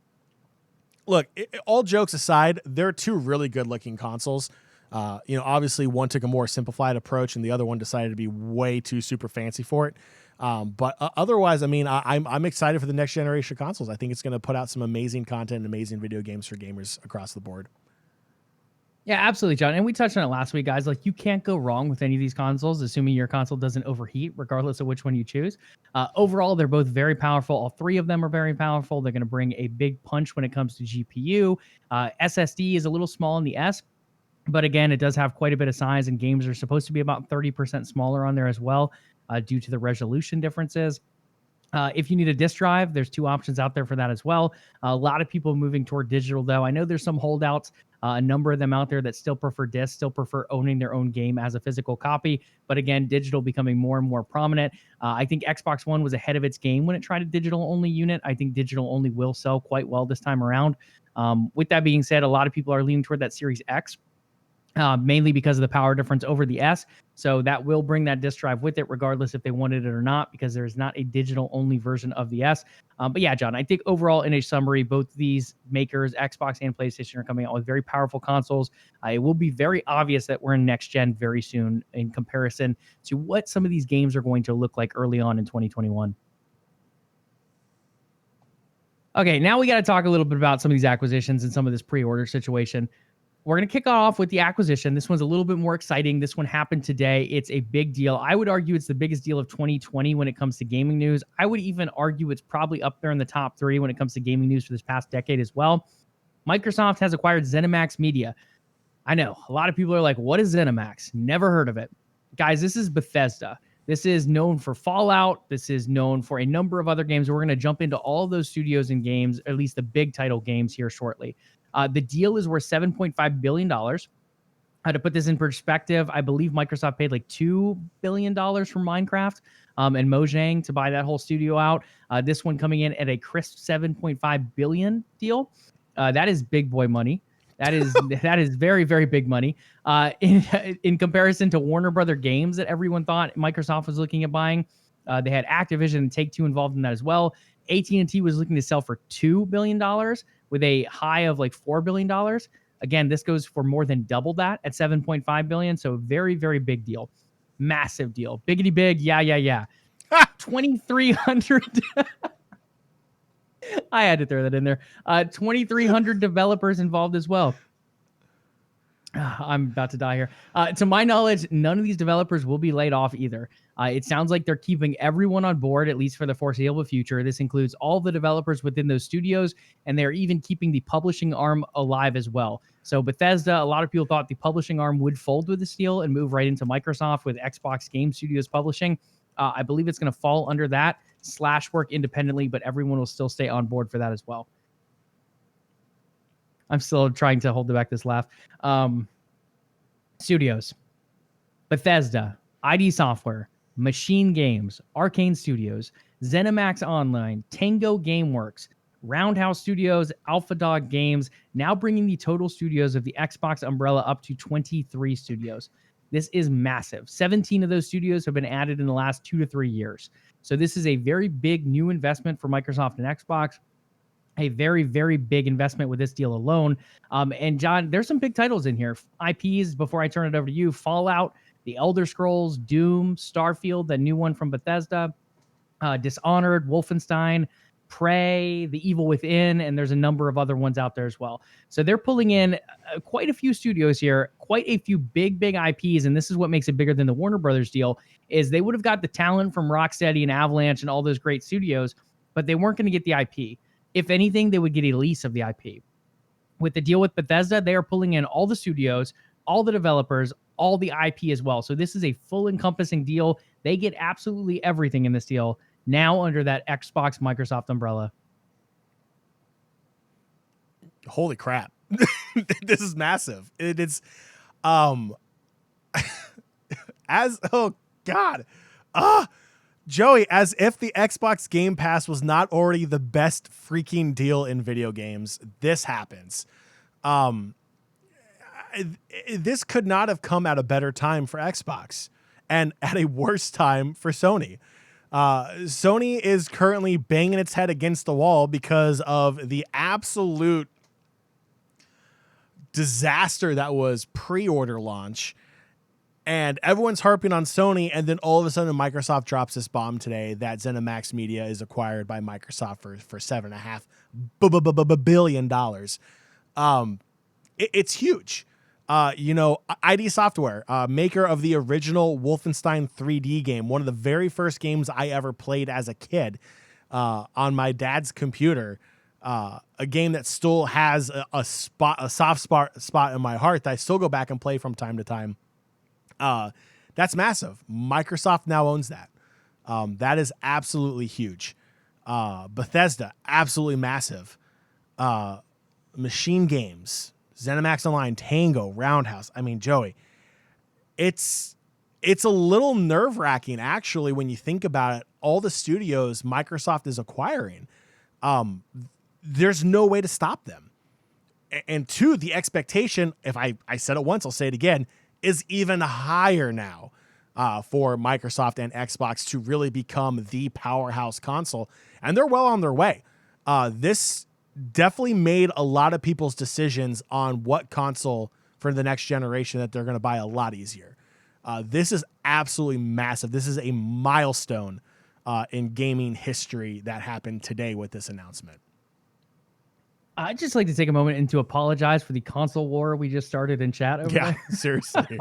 look, all jokes aside, they're two really good looking consoles. Obviously one took a more simplified approach and the other one decided to be way too super fancy for it. But otherwise, I mean, I'm excited for the next generation of consoles. I think it's going to put out some amazing content and amazing video games for gamers across the board. Yeah, absolutely, John. And we touched on it last week, guys. Like, you can't go wrong with any of these consoles, assuming your console doesn't overheat, regardless of which one you choose. Overall, they're both very powerful. All three of them are very powerful. They're going to bring a big punch when it comes to GPU. SSD is a little small in the S, but again, it does have quite a bit of size, and games are supposed to be about 30% smaller on there as well, due to the resolution differences. If you need a disk drive, there's two options out there for that as well. A lot of people moving toward digital, though. I know there's some holdouts, a number of them out there that still prefer disc, still prefer owning their own game as a physical copy. But again, digital becoming more and more prominent. I think Xbox One was ahead of its game when it tried a digital-only unit. I think digital-only will sell quite well this time around. With that being said, a lot of people are leaning toward that Series X. Mainly because of the power difference over the S. So that will bring that disk drive with it, regardless if they wanted it or not, because there is not a digital-only version of the S. But yeah, John, I think overall, in a summary, both these makers, Xbox and PlayStation, are coming out with very powerful consoles. It will be very obvious that we're in next-gen very soon in comparison to what some of these games are going to look like early on in 2021. Okay, now we got to talk a little bit about some of these acquisitions and some of this pre-order situation. We're going to kick off with the acquisition. This one's a little bit more exciting. This one happened today. It's a big deal. I would argue it's the biggest deal of 2020 when it comes to gaming news. I would even argue it's probably up there in the top 3 when it comes to gaming news for this past decade as well. Microsoft has acquired ZeniMax Media. I know a lot of people are like, what is ZeniMax? Never heard of it. Guys, this is Bethesda. This is known for Fallout. This is known for a number of other games. We're going to jump into all those studios and games, at least the big title games here shortly. The deal is worth $7.5 billion. To put this in perspective, I believe Microsoft paid like $2 billion for Minecraft and Mojang to buy that whole studio out. This one coming in at a crisp $7.5 billion deal. That is big boy money. That is very, very big money. In comparison to Warner Brother Games that everyone thought Microsoft was looking at buying, they had Activision and Take-Two involved in that as well. AT&T was looking to sell for $2 billion with a high of like $4 billion. Again, this goes for more than double that at $7.5 billion. So very, very big deal. Massive deal. Biggity big. Yeah. 2,300. I had to throw that in there. 2,300 developers involved as well. I'm about to die here. To my knowledge, none of these developers will be laid off either. It sounds like they're keeping everyone on board, at least for the foreseeable future. This includes all the developers within those studios, and they're even keeping the publishing arm alive as well. So Bethesda, a lot of people thought the publishing arm would fold with this deal and move right into Microsoft with Xbox Game Studios publishing. I believe it's going to fall under that / work independently, but everyone will still stay on board for that as well. I'm still trying to hold back this laugh. Studios. Bethesda, ID Software, Machine Games, Arcane Studios, ZeniMax Online, Tango Gameworks, Roundhouse Studios, Alpha Dog Games, now bringing the total studios of the Xbox umbrella up to 23 studios. This is massive. 17 of those studios have been added in the last 2 to 3 years. So this is a very big new investment for Microsoft and Xbox. A very, very big investment with this deal alone. And John, there's some big titles in here. IPs, before I turn it over to you, Fallout, The Elder Scrolls, Doom, Starfield, the new one from Bethesda, Dishonored, Wolfenstein, Prey, The Evil Within, and there's a number of other ones out there as well. So they're pulling in quite a few studios here, quite a few big IPs, and this is what makes it bigger than the Warner Brothers deal, is they would have got the talent from Rocksteady and Avalanche and all those great studios, but they weren't going to get the IP. If anything, they would get a lease of the IP. With the deal with Bethesda, they are pulling in all the studios, all the developers, all the IP as well. So this is a full encompassing deal. They get absolutely everything in this deal now under that Xbox Microsoft umbrella. Holy crap. This is massive. It's oh God. Joey, as if the Xbox Game Pass was not already the best freaking deal in video games, this happens. This could not have come at a better time for Xbox and at a worse time for Sony. Sony is currently banging its head against the wall because of the absolute disaster that was pre-order launch. And everyone's harping on Sony, and then all of a sudden Microsoft drops this bomb today that ZeniMax Media is acquired by Microsoft for $7.5 billion. It's huge. ID Software, maker of the original Wolfenstein 3D game, one of the very first games I ever played as a kid on my dad's computer, a game that still has a soft spot in my heart that I still go back and play from time to time. That's massive. Microsoft now owns that. That is absolutely huge. Bethesda, absolutely massive. Machine Games, ZeniMax Online, Tango, Roundhouse. I mean, Joey, it's a little nerve-wracking, actually, when you think about it. All the studios Microsoft is acquiring, there's no way to stop them. And two, the expectation, if I said it once, I'll say it again, is even higher now for Microsoft and Xbox to really become the powerhouse console. And they're well on their way. This definitely made a lot of people's decisions on what console for the next generation that they're going to buy a lot easier. This is absolutely massive. This is a milestone in gaming history that happened today with this announcement. I'd just like to take a moment and to apologize for the console war we just started in chat over there. Seriously.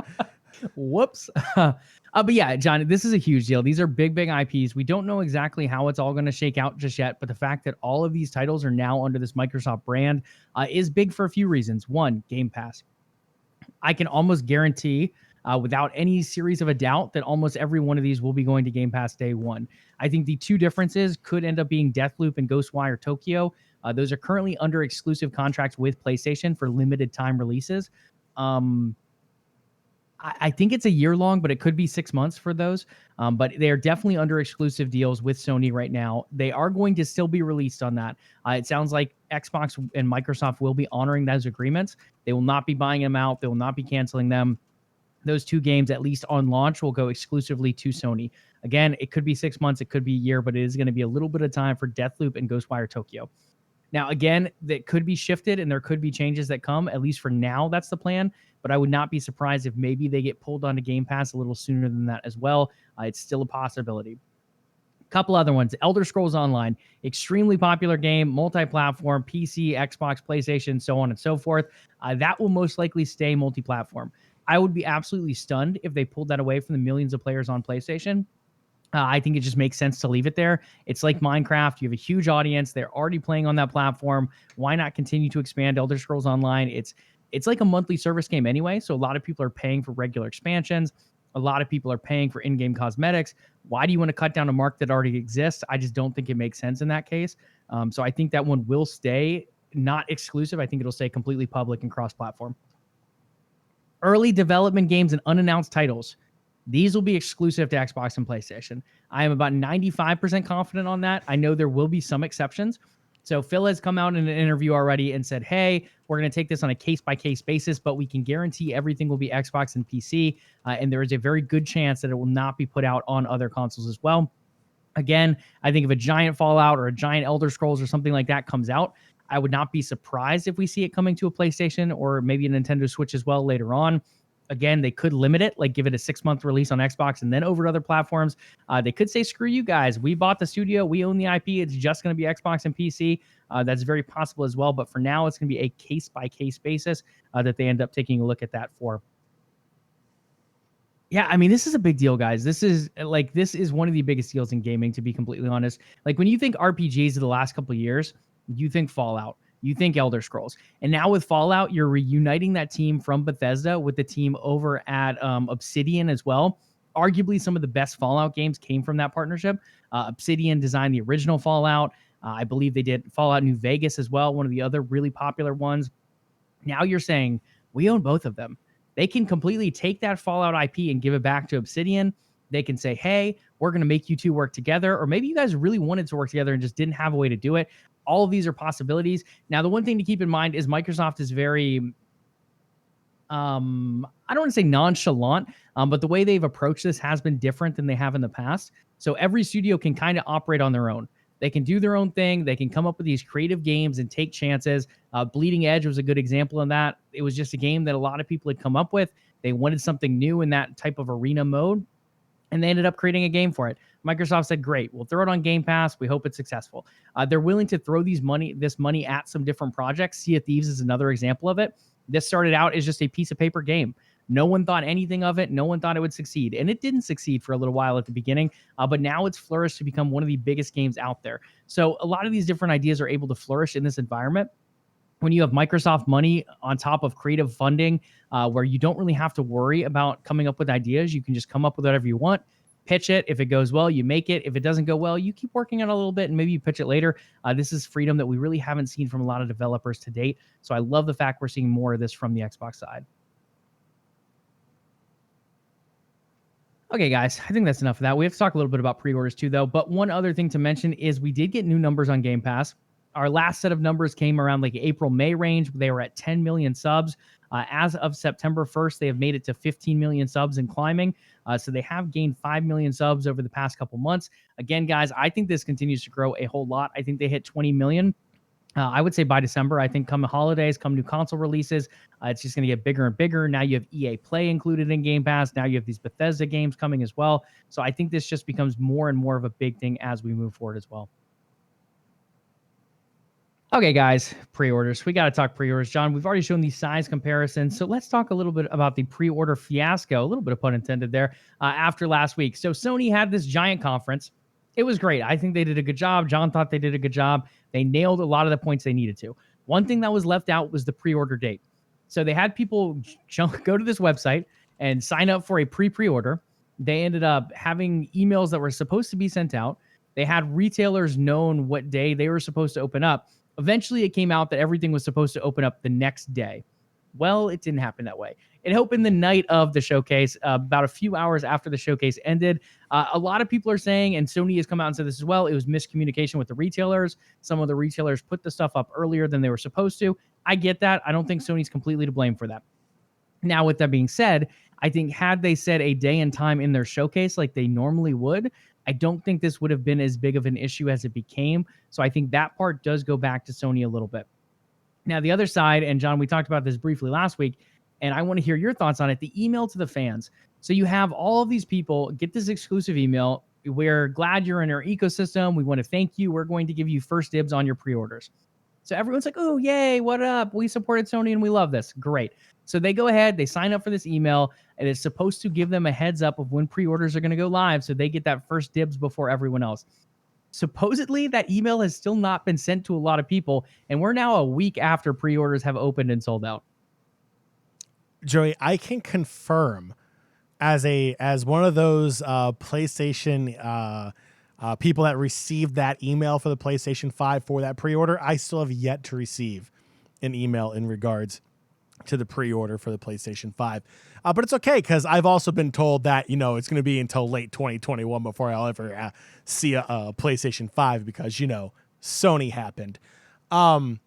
Whoops. But yeah, John, this is a huge deal. These are big IPs. We don't know exactly how it's all going to shake out just yet, but the fact that all of these titles are now under this Microsoft brand is big for a few reasons. One, Game Pass. I can almost guarantee without any series of a doubt that almost every one of these will be going to Game Pass day one. I think the two differences could end up being Deathloop and Ghostwire Tokyo. Those are currently under exclusive contracts with PlayStation for limited time releases. I think it's a year long, but it could be 6 months for those. But they are definitely under exclusive deals with Sony right now. They are going to still be released on that. It sounds like Xbox and Microsoft will be honoring those agreements. They will not be buying them out. They will not be canceling them. Those two games, at least on launch, will go exclusively to Sony. Again, it could be 6 months, it could be a year, but it is going to be a little bit of time for Deathloop and Ghostwire Tokyo. Now, again, that could be shifted and there could be changes that come. At least for now, that's the plan. But I would not be surprised if maybe they get pulled onto Game Pass a little sooner than that as well. It's still a possibility. A couple other ones. Elder Scrolls Online, extremely popular game, multi-platform, PC, Xbox, PlayStation, so on and so forth. That will most likely stay multi-platform. I would be absolutely stunned if they pulled that away from the millions of players on PlayStation. I think it just makes sense to leave it there. It's like Minecraft. You have a huge audience. They're already playing on that platform. Why not continue to expand Elder Scrolls Online? It's like a monthly service game anyway, so a lot of people are paying for regular expansions. A lot of people are paying for in-game cosmetics. Why do you want to cut down a mark that already exists? I just don't think it makes sense in that case. So I think that one will stay not exclusive. I think it'll stay completely public and cross-platform. Early development games and unannounced titles. These will be exclusive to Xbox and PlayStation. I am about 95% confident on that. I know there will be some exceptions. So Phil has come out in an interview already and said, hey, we're going to take this on a case-by-case basis, but we can guarantee everything will be Xbox and PC. And there is a very good chance that it will not be put out on other consoles as well. Again, I think if a giant Fallout or a giant Elder Scrolls or something like that comes out, I would not be surprised if we see it coming to a PlayStation or maybe a Nintendo Switch as well later on. Again, they could limit it, like give it a 6-month release on Xbox and then over to other platforms. They could say, screw you guys. We bought the studio. We own the IP. It's just going to be Xbox and PC. That's very possible as well. But for now, it's going to be a case-by-case basis that they end up taking a look at that for. Yeah, I mean, this is a big deal, guys. This is one of the biggest deals in gaming, to be completely honest. Like when you think RPGs of the last couple of years, you think Fallout. you think Elder Scrolls. And now with Fallout, you're reuniting that team from Bethesda with the team over at Obsidian as well. Arguably, some of the best Fallout games came from that partnership. Obsidian designed the original Fallout. I believe they did Fallout New Vegas as well, one of the other really popular ones. Now you're saying we own both of them. They can completely take that Fallout IP and give it back to Obsidian. They can say, hey, we're going to make you two work together. Or maybe you guys really wanted to work together and just didn't have a way to do it. All of these are possibilities. Now, the one thing to keep in mind is Microsoft is very, I don't want to say nonchalant, but the way they've approached this has been different than they have in the past. So every studio can kind of operate on their own. They can do their own thing. They can come up with these creative games and take chances. Bleeding Edge was a good example of that. It was just a game that a lot of people had come up with. They wanted something new in that type of arena mode, and they ended up creating a game for it. Microsoft said, great, we'll throw it on Game Pass. We hope it's successful. They're willing to throw this money at some different projects. Sea of Thieves is another example of it. This started out as just a piece of paper game. No one thought anything of it. No one thought it would succeed. And it didn't succeed for a little while at the beginning, but now it's flourished to become one of the biggest games out there. So a lot of these different ideas are able to flourish in this environment. When you have Microsoft money on top of creative funding, where you don't really have to worry about coming up with ideas, you can just come up with whatever you want, pitch it. If it goes well, you make it. If it doesn't go well, you keep working on it a little bit and maybe you pitch it later. This is freedom that we really haven't seen from a lot of developers to date. So I love the fact we're seeing more of this from the Xbox side. Okay, guys, I think that's enough of that. We have to talk a little bit about pre-orders too, though. But one other thing to mention is we did get new numbers on Game Pass. Our last set of numbers came around like April, May range. They were at 10 million subs. As of September 1st, they have made it to 15 million subs and climbing. So they have gained 5 million subs over the past couple months. Again, guys, I think this continues to grow a whole lot. I think they hit 20 million. I would say by December. I think come the holidays, come new console releases, it's just going to get bigger and bigger. Now you have EA Play included in Game Pass. Now you have these Bethesda games coming as well. So I think this just becomes more and more of a big thing as we move forward as well. Okay, guys, pre-orders. We got to talk pre-orders. John, we've already shown these size comparisons. So let's talk a little bit about the pre-order fiasco, a little bit of pun intended there, after last week. So Sony had this giant conference. It was great. I think they did a good job. John thought they did a good job. They nailed a lot of the points they needed to. One thing that was left out was the pre-order date. So they had people go to this website and sign up for a pre-order. They ended up having emails that were supposed to be sent out. They had retailers known what day they were supposed to open up. Eventually, it came out that everything was supposed to open up the next day. Well, it didn't happen that way. It opened the night of the showcase, about a few hours after the showcase ended. A lot of people are saying, and Sony has come out and said this as well, it was miscommunication with the retailers. Some of the retailers put the stuff up earlier than they were supposed to. I get that. I don't think Sony's completely to blame for that. Now, with that being said, I think had they said a day and time in their showcase like they normally would, I don't think this would have been as big of an issue as it became. So I think that part does go back to Sony a little bit. Now, the other side, and John, we talked about this briefly last week, and I want to hear your thoughts on it, the email to the fans. So you have all of these people get this exclusive email. We're glad you're in our ecosystem. We want to thank you. We're going to give you first dibs on your pre-orders. So everyone's like, oh, yay, what up? We supported Sony and we love this. Great. So they go ahead, they sign up for this email, and it's supposed to give them a heads up of when pre-orders are going to go live so they get that first dibs before everyone else. Supposedly, that email has still not been sent to a lot of people, and we're now a week after pre-orders have opened and sold out. Joey, I can confirm as one of those PlayStation people that received that email for the PlayStation 5 for that pre-order, I still have yet to receive an email in regards to the pre-order for the PlayStation 5. But it's okay because I've also been told that, it's going to be until late 2021 before I'll ever see a PlayStation 5 because, Sony happened. Don't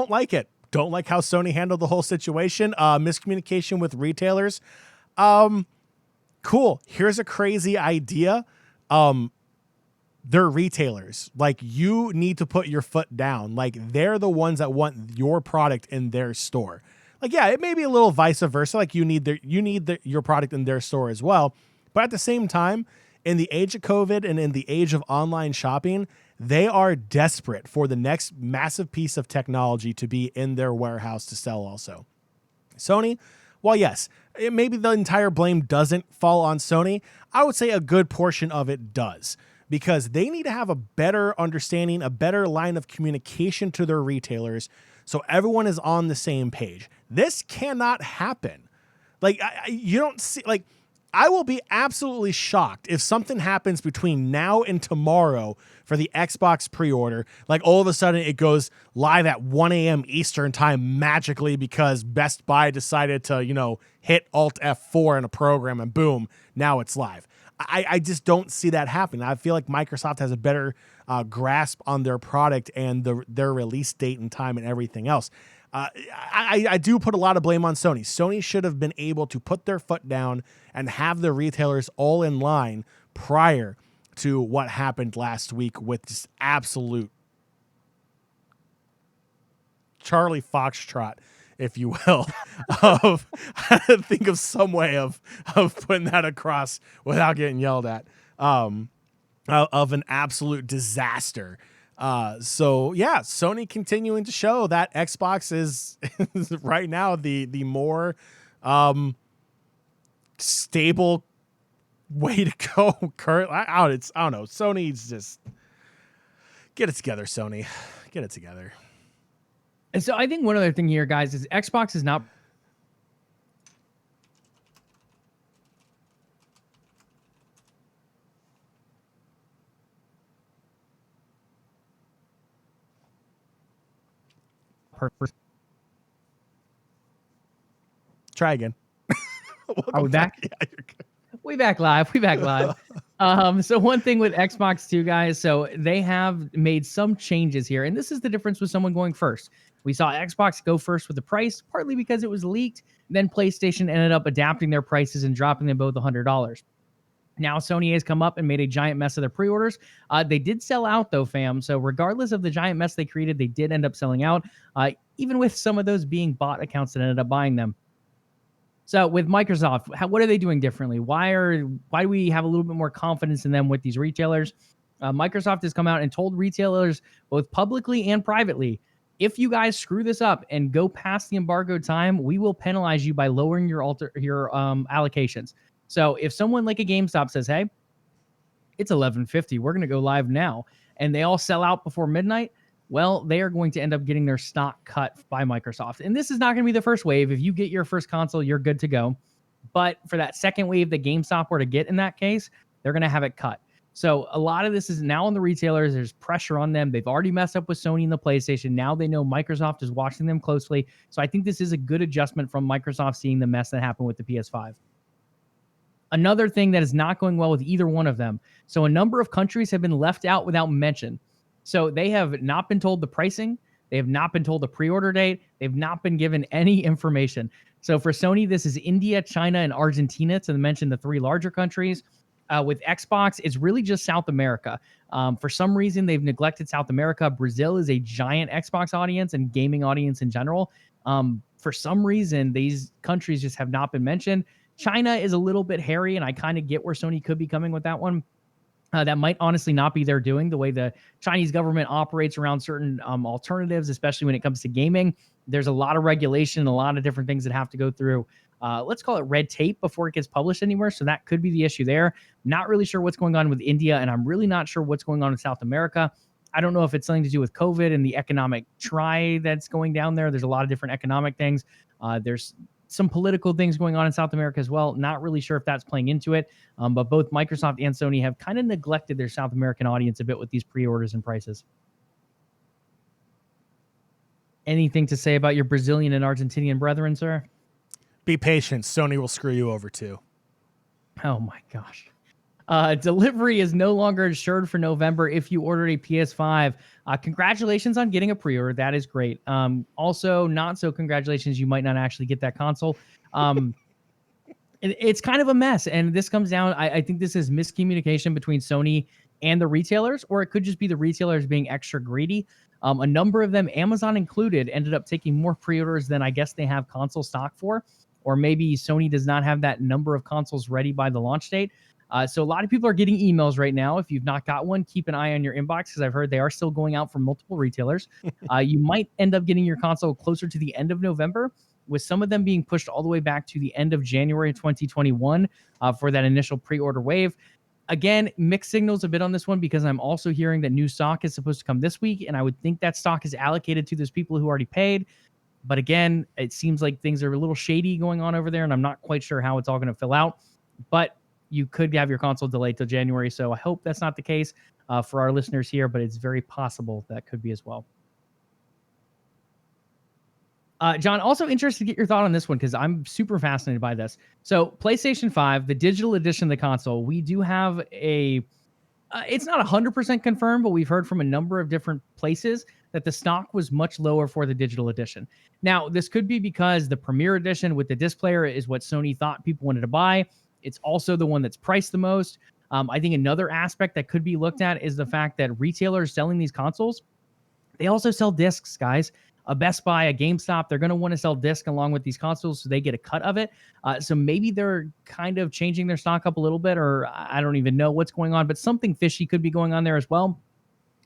like it. Don't like how Sony handled the whole situation. Miscommunication with retailers. Cool. Here's a crazy idea. They're retailers. Like, you need to put your foot down. Like, they're the ones that want your product in their store. Like, yeah, it may be a little vice versa. Like, you need your product in their store as well. But at the same time, in the age of COVID and in the age of online shopping, they are desperate for the next massive piece of technology to be in their warehouse to sell also. Sony, well, yes, maybe the entire blame doesn't fall on Sony. I would say a good portion of it does. because they need to have a better understanding, a better line of communication to their retailers so everyone is on the same page. This cannot happen. Like, you don't see, like, I will be absolutely shocked if something happens between now and tomorrow for the Xbox pre-order. Like, all of a sudden it goes live at 1 a.m. Eastern time magically because Best Buy decided to, hit Alt F4 in a program and boom, now it's live. I just don't see that happening. I feel like Microsoft has a better grasp on their product and their release date and time and everything else. I do put a lot of blame on Sony. Sony should have been able to put their foot down and have the retailers all in line prior to what happened last week with just absolute Charlie Foxtrot, if you will, of think of some way of putting that across without getting yelled at, of an absolute disaster. So yeah, Sony continuing to show that Xbox is right now the more stable way to go. I don't know. Sony's just get it together. Sony, get it together. And so I think one other thing here, guys, is Xbox is not perfect. Try again. Are we back? Yeah, you're good. We back live. So one thing with Xbox too, guys, so they have made some changes here, and this is the difference with someone going first. We saw Xbox go first with the price, partly because it was leaked. Then PlayStation ended up adapting their prices and dropping them both $100. Now Sony has come up and made a giant mess of their pre-orders. They did sell out though, fam. So regardless of the giant mess they created, they did end up selling out, even with some of those being bot accounts that ended up buying them. So with Microsoft, what are they doing differently? Why do we have a little bit more confidence in them with these retailers? Microsoft has come out and told retailers both publicly and privately, if you guys screw this up and go past the embargo time, we will penalize you by lowering your allocations. So if someone like a GameStop says, hey, it's 11:50, we're going to go live now, and they all sell out before midnight, well, they are going to end up getting their stock cut by Microsoft. And this is not going to be the first wave. If you get your first console, you're good to go. But for that second wave that GameStop were to get in that case, they're going to have it cut. So a lot of this is now on the retailers. There's pressure on them. They've already messed up with Sony and the PlayStation. Now they know Microsoft is watching them closely. So I think this is a good adjustment from Microsoft seeing the mess that happened with the PS5. Another thing that is not going well with either one of them. So a number of countries have been left out without mention. So they have not been told the pricing. They have not been told the pre-order date. They've not been given any information. So for Sony, this is India, China, and Argentina, to mention the three larger countries. With Xbox, it's really just South America. For some reason, they've neglected South America. Brazil is a giant Xbox audience and gaming audience in general. For some reason, these countries just have not been mentioned. China is a little bit hairy, and I kind of get where Sony could be coming with that one. That might honestly not be their doing, the way the Chinese government operates around certain alternatives, especially when it comes to gaming. There's a lot of regulation, a lot of different things that have to go through. Let's call it red tape before it gets published anywhere. So that could be the issue there. Not really sure what's going on with India, and I'm really not sure what's going on in South America. I don't know if it's something to do with COVID and the economic try that's going down there. There's a lot of different economic things. There's some political things going on in South America as well. Not really sure if that's playing into it. But both Microsoft and Sony have kind of neglected their South American audience a bit with these pre-orders and prices. Anything to say about your Brazilian and Argentinian brethren, sir? Be patient. Sony will screw you over too. Oh my gosh. Delivery is no longer assured for November if you ordered a PS5. Congratulations on getting a pre-order. That is great. Also, not so congratulations. You might not actually get that console. It's kind of a mess. And this comes down, I think this is miscommunication between Sony and the retailers, or it could just be the retailers being extra greedy. A number of them, Amazon included, ended up taking more pre-orders than I guess they have console stock for. Or maybe Sony does not have that number of consoles ready by the launch date. So a lot of people are getting emails right now. If you've not got one, keep an eye on your inbox, because I've heard they are still going out from multiple retailers. You might end up getting your console closer to the end of November, with some of them being pushed all the way back to the end of January 2021 for that initial pre-order wave. Again, mixed signals a bit on this one because I'm also hearing that new stock is supposed to come this week, and I would think that stock is allocated to those people who already paid. But again, it seems like things are a little shady going on over there, and I'm not quite sure how it's all going to fill out. But you could have your console delayed till January, so I hope that's not the case for our listeners here, but it's very possible that could be as well. John, also interested to get your thought on this one because I'm super fascinated by this. So PlayStation 5, the digital edition of the console, we do have it's not 100% confirmed, but we've heard from a number of different places that the stock was much lower for the digital edition. Now, this could be because the Premier Edition with the disc player is what Sony thought people wanted to buy. It's also the one that's priced the most. I think another aspect that could be looked at is the fact that retailers selling these consoles, they also sell discs, guys. A Best Buy, a GameStop, they're going to want to sell disc along with these consoles so they get a cut of it. So maybe they're kind of changing their stock up a little bit, or I don't even know what's going on, but something fishy could be going on there as well.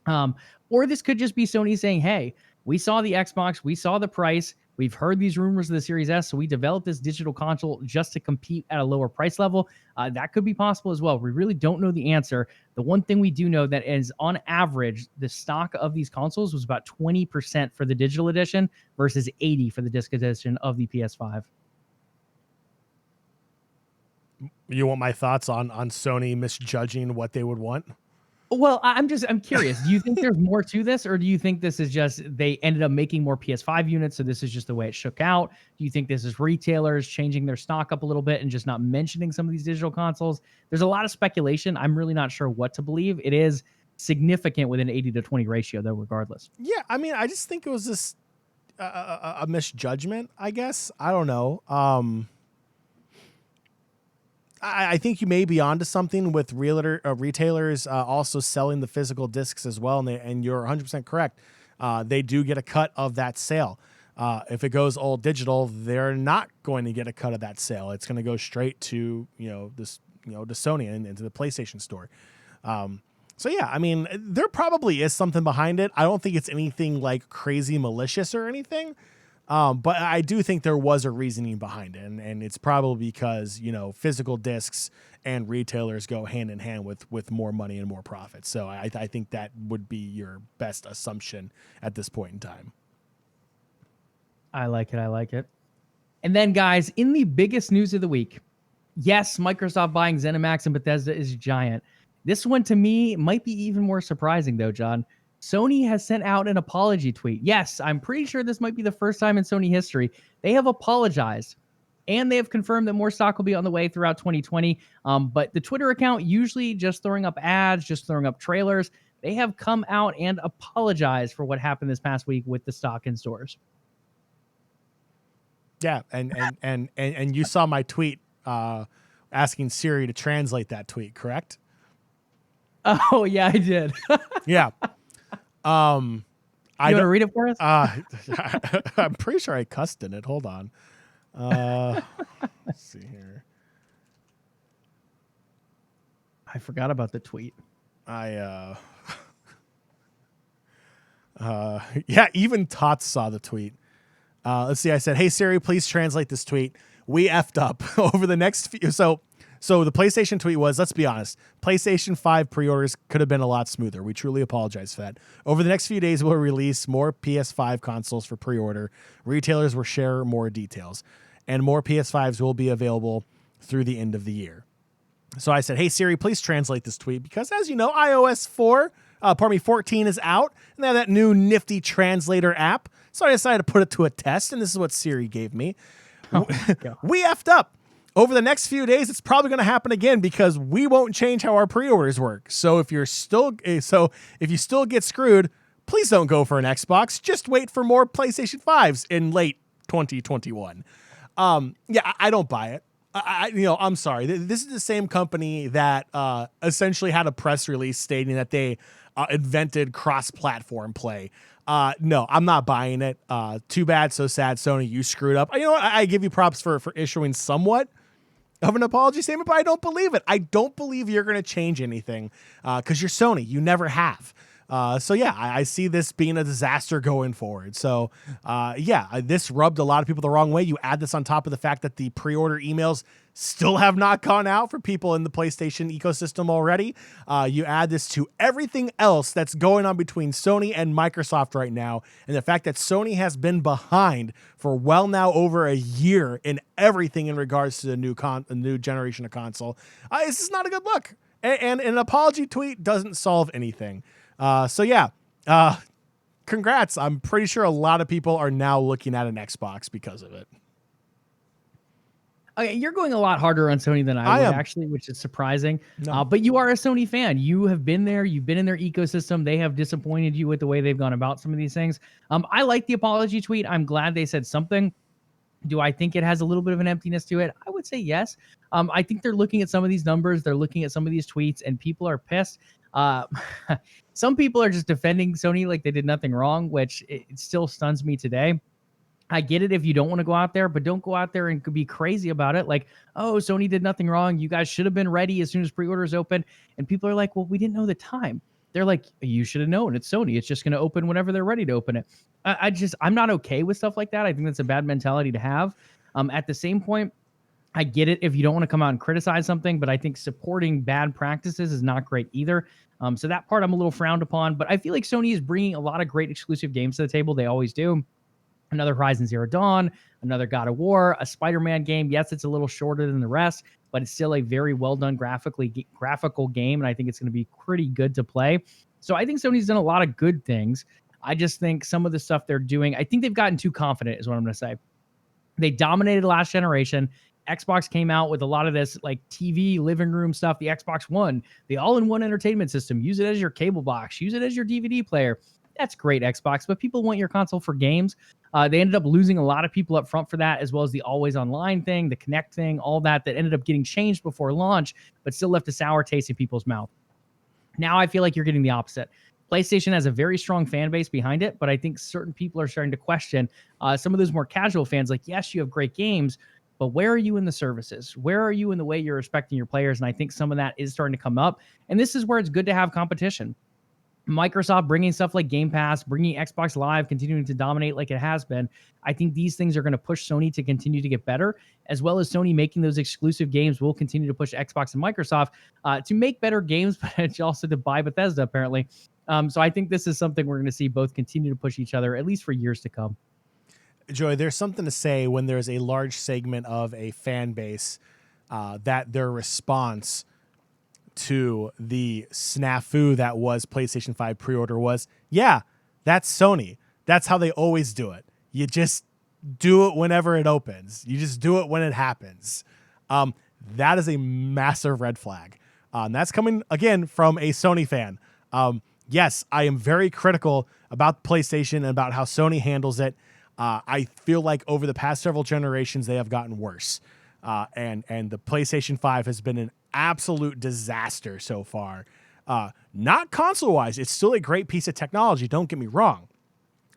Or this could just be Sony saying, hey, we saw the Xbox, we saw the price, we've heard these rumors of the Series S, so we developed this digital console just to compete at a lower price level. That could be possible as well. We really don't know the answer. The one thing we do know that is on average, the stock of these consoles was about 20% for the digital edition versus 80% for the disc edition of the PS5. You want my thoughts on Sony misjudging what they would want? Well, I'm curious. Do you think there's more to this, or do you think this is just they ended up making more PS5 units, so this is just the way it shook out? Do you think this is retailers changing their stock up a little bit and just not mentioning some of these digital consoles? There's a lot of speculation. I'm really not sure what to believe. It is significant with an 80-20 ratio, though, regardless. Yeah, I mean, I just think it was this a misjudgment, I guess. I don't know. I think you may be onto something with retailers also selling the physical discs as well, and you're 100% correct. They do get a cut of that sale. If it goes all digital, they're not going to get a cut of that sale. It's going to go straight to to Sony and into the PlayStation Store. So yeah, I mean, there probably is something behind it. I don't think it's anything like crazy malicious or anything. But I do think there was a reasoning behind it, and it's probably because, physical discs and retailers go hand in hand with more money and more profit. So I think that would be your best assumption at this point in time. I like it. And then, guys, in the biggest news of the week, yes, Microsoft buying ZeniMax and Bethesda is giant. This one, to me, might be even more surprising, though, John. Sony has sent out an apology tweet. Yes, I'm pretty sure this might be the first time in Sony history. They have apologized, and they have confirmed that more stock will be on the way throughout 2020. But the Twitter account, usually just throwing up ads, just throwing up trailers, they have come out and apologized for what happened this past week with the stock in stores. Yeah, and you saw my tweet asking Siri to translate that tweet, correct? Oh, yeah, I did. Yeah. You want to read it for us? I'm pretty sure I cussed in it. Hold on. Let's see here. I forgot about the tweet. Yeah, even Tots saw the tweet. Let's see. I said, "Hey Siri, please translate this tweet. We effed up over the next few." So the PlayStation tweet was, let's be honest, PlayStation 5 pre-orders could have been a lot smoother. We truly apologize for that. Over the next few days, we'll release more PS5 consoles for pre-order. Retailers will share more details, and more PS5s will be available through the end of the year. So I said, hey Siri, please translate this tweet, because as you know, iOS 14 is out, and they have that new nifty translator app. So I decided to put it to a test, and this is what Siri gave me. We effed up. Over the next few days, it's probably going to happen again because we won't change how our pre-orders work. So if you still get screwed, please don't go for an Xbox. Just wait for more PlayStation 5s in late 2021. Yeah, I don't buy it. I'm sorry. This is the same company that essentially had a press release stating that they invented cross-platform play. No, I'm not buying it. Too bad, so sad, Sony. You screwed up. You know what? I give you props for issuing somewhat of an apology statement, but I don't believe it. I don't believe you're going to change anything because you're Sony. You never have. So yeah, I see this being a disaster going forward. So this rubbed a lot of people the wrong way. You add this on top of the fact that the pre-order emails still have not gone out for people in the PlayStation ecosystem already. You add this to everything else that's going on between Sony and Microsoft right now, and the fact that Sony has been behind for well now over a year in everything in regards to the new generation of console. This is not a good look. And an apology tweet doesn't solve anything. Congrats. I'm pretty sure a lot of people are now looking at an Xbox because of it. Okay, you're going a lot harder on Sony than I would am. actually, which is surprising. No. But you are a Sony fan. You have been there. You've been in their ecosystem. They have disappointed you with the way they've gone about some of these things. I like the apology tweet. I'm glad they said something. Do I think it has a little bit of an emptiness to it? I would say yes. I think they're looking at some of these numbers. They're looking at some of these tweets, and people are pissed. Some people are just defending Sony like they did nothing wrong, which it still stuns me today. I get it if you don't want to go out there, but don't go out there and be crazy about it. Like, oh, Sony did nothing wrong. You guys should have been ready as soon as pre-orders open. And people are like, well, we didn't know the time. They're like, you should have known. It's Sony. It's just going to open whenever they're ready to open it. I'm not okay with stuff like that. I think that's a bad mentality to have. At the same point, I get it if you don't want to come out and criticize something, but I think supporting bad practices is not great either. So that part I'm a little frowned upon, but I feel like Sony is bringing a lot of great exclusive games to the table. They always do. Another Horizon Zero Dawn, another God of War, a Spider-Man game. Yes, it's a little shorter than the rest, but it's still a very well done graphical game, and I think it's going to be pretty good to play. So I think Sony's done a lot of good things. I just think some of the stuff they're doing, I think they've gotten too confident is what I'm going to say. They dominated last generation. Xbox came out with a lot of this like TV, living room stuff, the Xbox One, the all-in-one entertainment system. Use it as your cable box. Use it as your DVD player. That's great, Xbox, but people want your console for games. They ended up losing a lot of people up front for that, as well as the always online thing, the Connect thing, all that ended up getting changed before launch, but still left a sour taste in people's mouth. Now I feel like you're getting the opposite. PlayStation has a very strong fan base behind it, but I think certain people are starting to question some of those more casual fans. Like, yes, you have great games, but where are you in the services? Where are you in the way you're respecting your players? And I think some of that is starting to come up. And this is where it's good to have competition. Microsoft bringing stuff like Game Pass, bringing Xbox Live, continuing to dominate like it has been. I think these things are going to push Sony to continue to get better, as well as Sony making those exclusive games will continue to push Xbox and Microsoft to make better games, but also to buy Bethesda, apparently. So I think this is something we're going to see both continue to push each other, at least for years to come. Joy, there's something to say when there's a large segment of a fan base that their response to the snafu that was PlayStation 5 pre-order was, yeah, that's Sony. That's how they always do it. You just do it whenever it opens. You just do it when it happens. That is a massive red flag. That's coming, again, from a Sony fan. Yes, I am very critical about PlayStation and about how Sony handles it. I feel like over the past several generations, they have gotten worse. And the PlayStation 5 has been an absolute disaster so far. Not console-wise. It's still a great piece of technology, don't get me wrong.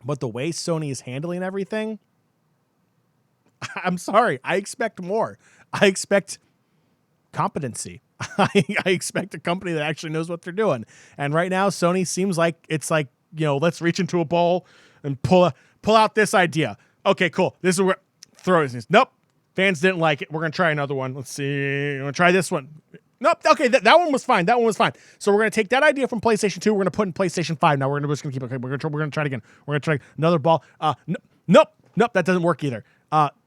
But the way Sony is handling everything, I'm sorry. I expect more. I expect competency. I expect a company that actually knows what they're doing. And right now, Sony seems like it's like, let's reach into a bowl and pull out this idea. Okay, cool. This is where throw this. Nope. Fans didn't like it. We're going to try another one. Let's see. We're going to try this one. Nope. Okay, that one was fine. That one was fine. So we're going to take that idea from PlayStation 2. We're going to put in PlayStation 5. Now we're just going to keep it. Okay, we're going to try it again. We're going to try another ball. Nope. That doesn't work either.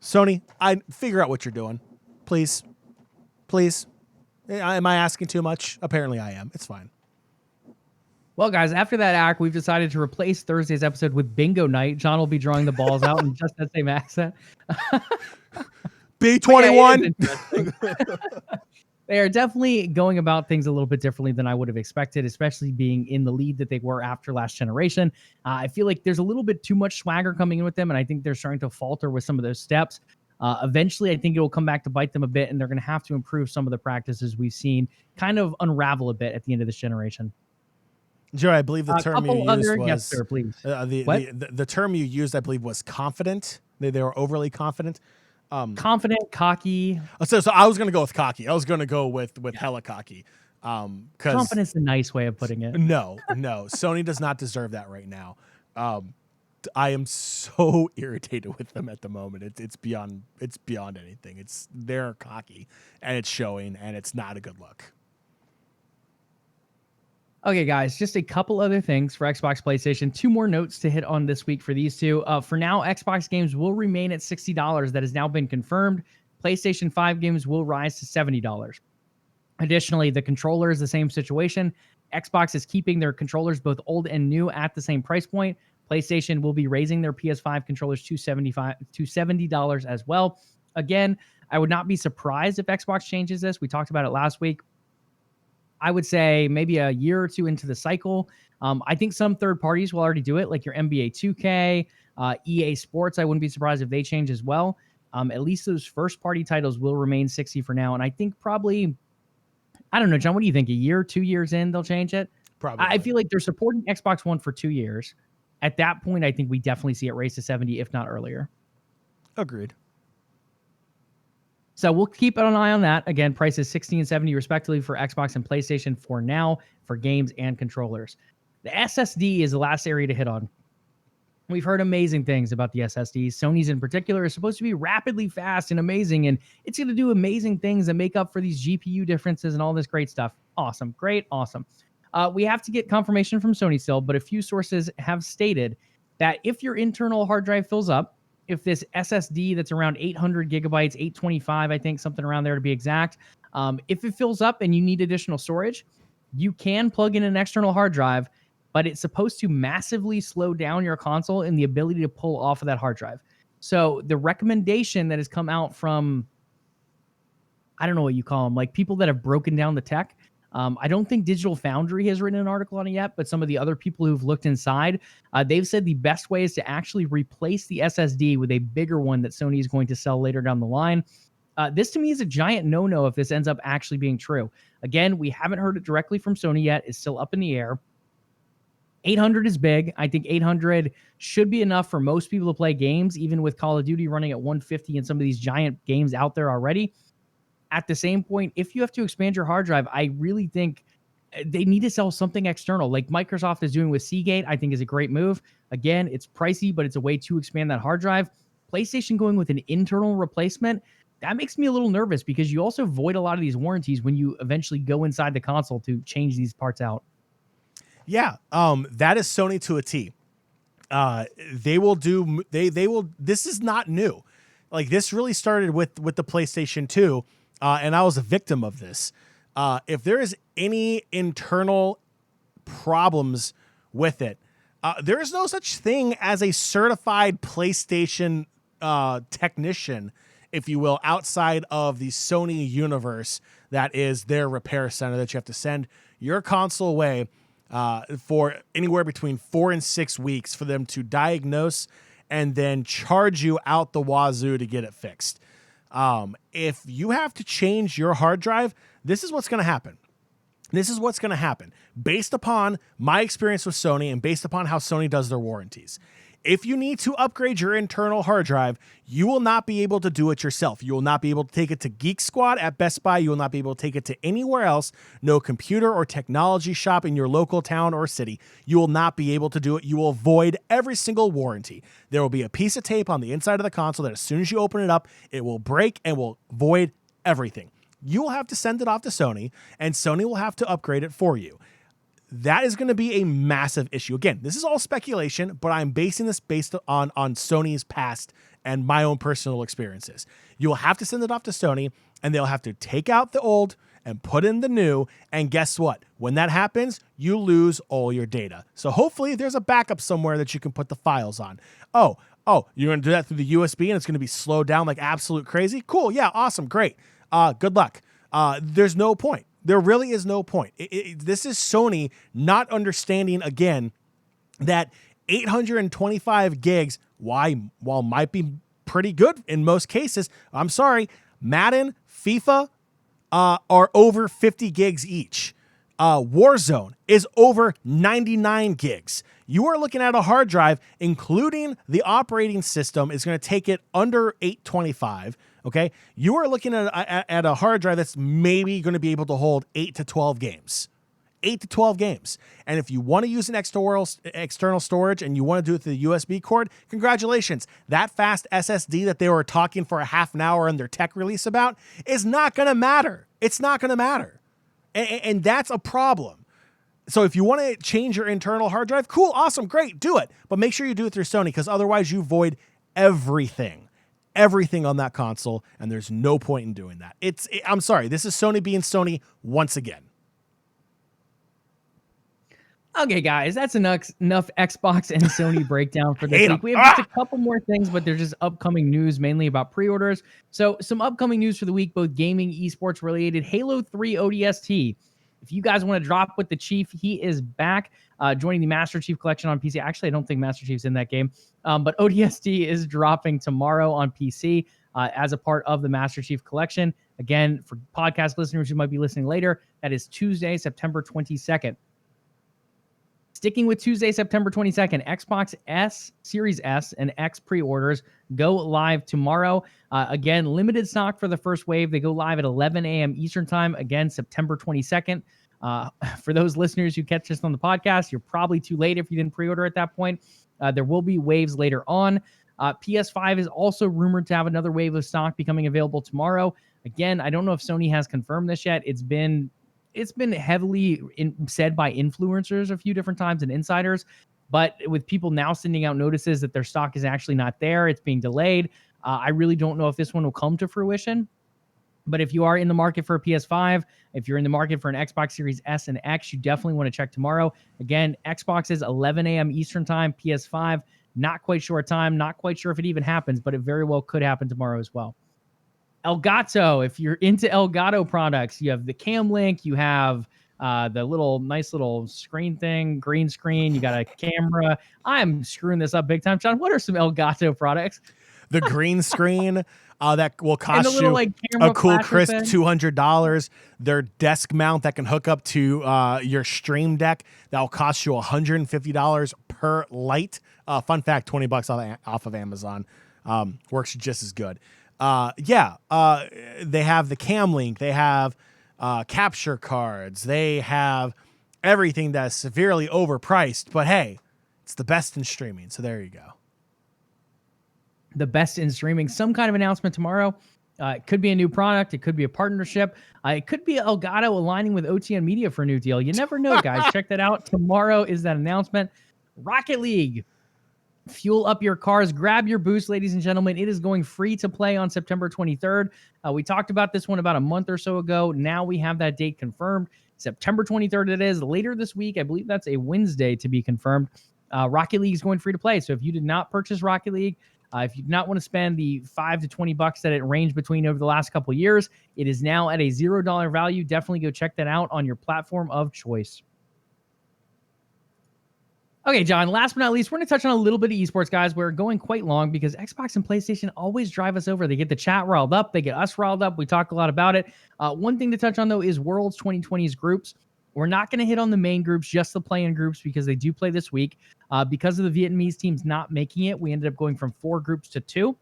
Sony, figure out what you're doing. Please. Am I asking too much? Apparently I am. It's fine. Well, guys, after that act, we've decided to replace Thursday's episode with Bingo Night. John will be drawing the balls out in just that same accent. B21. They are definitely going about things a little bit differently than I would have expected, especially being in the lead that they were after last generation. I feel like there's a little bit too much swagger coming in with them, and I think they're starting to falter with some of those steps. Eventually, I think it will come back to bite them a bit, and they're going to have to improve some of the practices we've seen kind of unravel a bit at the end of this generation. Joe, I believe the term you used was... Yes, sir, please. The term you used, I believe, was confident. They were overly confident. Confident, cocky. So I was going to go with cocky. I was going to go with hella cocky. 'Cause Confidence is a nice way of putting it. no, Sony does not deserve that right now. I am so irritated with them at the moment. It's beyond anything. They're cocky, and it's showing, and it's not a good look. Okay, guys, just a couple other things for Xbox, PlayStation. 2 more notes to hit on this week for these two. For now, Xbox games will remain at $60. That has now been confirmed. PlayStation 5 games will rise to $70. Additionally, the controller is the same situation. Xbox is keeping their controllers, both old and new, at the same price point. PlayStation will be raising their PS5 controllers to $70 as well. Again, I would not be surprised if Xbox changes this. We talked about it last week. I would say maybe a year or two into the cycle. I think some third parties will already do it, like your NBA 2K, EA Sports. I wouldn't be surprised if they change as well. At least those first party titles will remain 60 for now. And I think probably, I don't know, John, what do you think? A year, 2 years in, they'll change it? Probably. I feel like they're supporting Xbox One for 2 years. At that point, I think we definitely see it raise to 70, if not earlier. Agreed. So we'll keep an eye on that. Again, prices 60 and 70 respectively for Xbox and PlayStation for now, for games and controllers. The SSD is the last area to hit on. We've heard amazing things about the SSDs. Sony's in particular is supposed to be rapidly fast and amazing, and it's going to do amazing things that make up for these GPU differences and all this great stuff. Awesome. Great. Awesome. We have to get confirmation from Sony still, but a few sources have stated that if your internal hard drive fills up, if this SSD that's around 800 gigabytes, 825, I think, something around there to be exact, if it fills up and you need additional storage, you can plug in an external hard drive, but it's supposed to massively slow down your console in the ability to pull off of that hard drive. So the recommendation that has come out from, I don't know what you call them, like people that have broken down the tech. I don't think Digital Foundry has written an article on it yet, but some of the other people who've looked inside, they've said the best way is to actually replace the SSD with a bigger one that Sony is going to sell later down the line. This to me is a giant no-no if this ends up actually being true. Again, we haven't heard it directly from Sony yet. It's still up in the air. 800 is big. I think 800 should be enough for most people to play games, even with Call of Duty running at 150 and some of these giant games out there already. At the same point, if you have to expand your hard drive, I really think they need to sell something external like Microsoft is doing with Seagate. I think is a great move. Again, it's pricey, but it's a way to expand that hard drive. PlayStation going with an internal replacement, that makes me a little nervous because you also void a lot of these warranties when you eventually go inside the console to change these parts out. Yeah, that is Sony to a T. They will do. They will. This is not new. Like this really started with the PlayStation 2. And I was a victim of this. If there is any internal problems with it, there is no such thing as a certified PlayStation technician, if you will, outside of the Sony universe that is their repair center that you have to send your console away for anywhere between 4 and 6 weeks for them to diagnose and then charge you out the wazoo to get it fixed. If you have to change your hard drive, this is what's going to happen. This is what's going to happen based upon my experience with Sony and based upon how Sony does their warranties. If you need to upgrade your internal hard drive, you will not be able to do it yourself. You will not be able to take it to Geek Squad at Best Buy. You will not be able to take it to anywhere else. No computer or technology shop in your local town or city. You will not be able to do it. You will void every single warranty. There will be a piece of tape on the inside of the console that as soon as you open it up, it will break and will void everything. You will have to send it off to Sony, and Sony will have to upgrade it for you. That is going to be a massive issue. Again, this is all speculation, but I'm basing this based on Sony's past and my own personal experiences. You'll have to send it off to Sony, and they'll have to take out the old and put in the new. And guess what? When that happens, you lose all your data. So hopefully there's a backup somewhere that you can put the files on. Oh, you're going to do that through the USB, and it's going to be slowed down like absolute crazy? Cool. Yeah, awesome. Great. Good luck. There's no point. There really is no point. This is Sony not understanding, again, that 825 gigs, while might be pretty good in most cases, I'm sorry, Madden, FIFA are over 50 gigs each. Warzone is over 99 gigs. You are looking at a hard drive, including the operating system, is going to take it under 825. Okay. You are looking at a hard drive that's maybe going to be able to hold 8 to 12 games. 8 to 12 games. And if you want to use an external storage and you want to do it through the USB cord, congratulations. That fast SSD that they were talking for a half an hour in their tech release about is not going to matter. It's not going to matter. And that's a problem. So if you want to change your internal hard drive, cool, awesome, great, do it. But make sure you do it through Sony, because otherwise you void everything on that console, and there's no point in doing that. I'm sorry, this is Sony being Sony once again. Okay, guys, that's enough Xbox and Sony breakdown for this week. We have just a couple more things, but they're just upcoming news, mainly about pre-orders. So some upcoming news for the week, both gaming, esports related. Halo 3 ODST. If you guys want to drop with the Chief, he is back, joining the Master Chief Collection on PC. Actually, I don't think Master Chief's in that game, but ODST is dropping tomorrow on PC as a part of the Master Chief Collection. Again, for podcast listeners who might be listening later, that is Tuesday, September 22nd. Sticking with Tuesday, September 22nd, Xbox S, Series S, and X pre-orders go live tomorrow. Again, limited stock for the first wave. They go live at 11 a.m. Eastern Time, again, September 22nd. For those listeners who catch us on the podcast, you're probably too late if you didn't pre-order at that point. There will be waves later on. PS5 is also rumored to have another wave of stock becoming available tomorrow. Again, I don't know if Sony has confirmed this yet. It's been heavily said by influencers a few different times and insiders, but with people now sending out notices that their stock is actually not there, it's being delayed. I really don't know if this one will come to fruition, but if you are in the market for a PS5, if you're in the market for an Xbox Series S and X, you definitely want to check tomorrow. Again, Xbox is 11 a.m. Eastern Time, PS5, not quite sure time, not quite sure if it even happens, but it very well could happen tomorrow as well. Elgato, if you're into Elgato products, you have the Cam Link, you have the nice little screen thing, green screen, you got a camera. I'm screwing this up big time. John, what are some Elgato products? The green screen that will cost little, you camera a cool crisp thing. $200. Their desk mount that can hook up to your Stream Deck that will cost you $150 per light. Fun fact, $20 off of Amazon. Works just as good. They have the Cam Link, they have capture cards, they have everything that's severely overpriced, but hey, it's the best in streaming, so there you go. The best in streaming, some kind of announcement tomorrow. It could be a new product, it could be a partnership, it could be Elgato aligning with OTN Media for a new deal. You never know, guys. Check that out. Tomorrow is that announcement. Rocket League. Fuel up your cars. Grab your boost, ladies and gentlemen. It is going free to play on September 23rd. We talked about this one about a month or so ago. Now we have that date confirmed. September 23rd it is. Later this week, I believe that's a Wednesday to be confirmed. Rocket League is going free to play. So if you did not purchase Rocket League, if you do not want to spend the $5 to $20 that it ranged between over the last couple of years, it is now at a $0 value. Definitely go check that out on your platform of choice. Okay, John, last but not least, we're going to touch on a little bit of esports, guys. We're going quite long because Xbox and PlayStation always drive us over. They get the chat riled up. They get us riled up. We talk a lot about it. One thing to touch on, though, is Worlds 2020's groups. We're not going to hit on the main groups, just the play-in groups, because they do play this week. Because of the Vietnamese teams not making it, we ended up going from 4 groups to 2.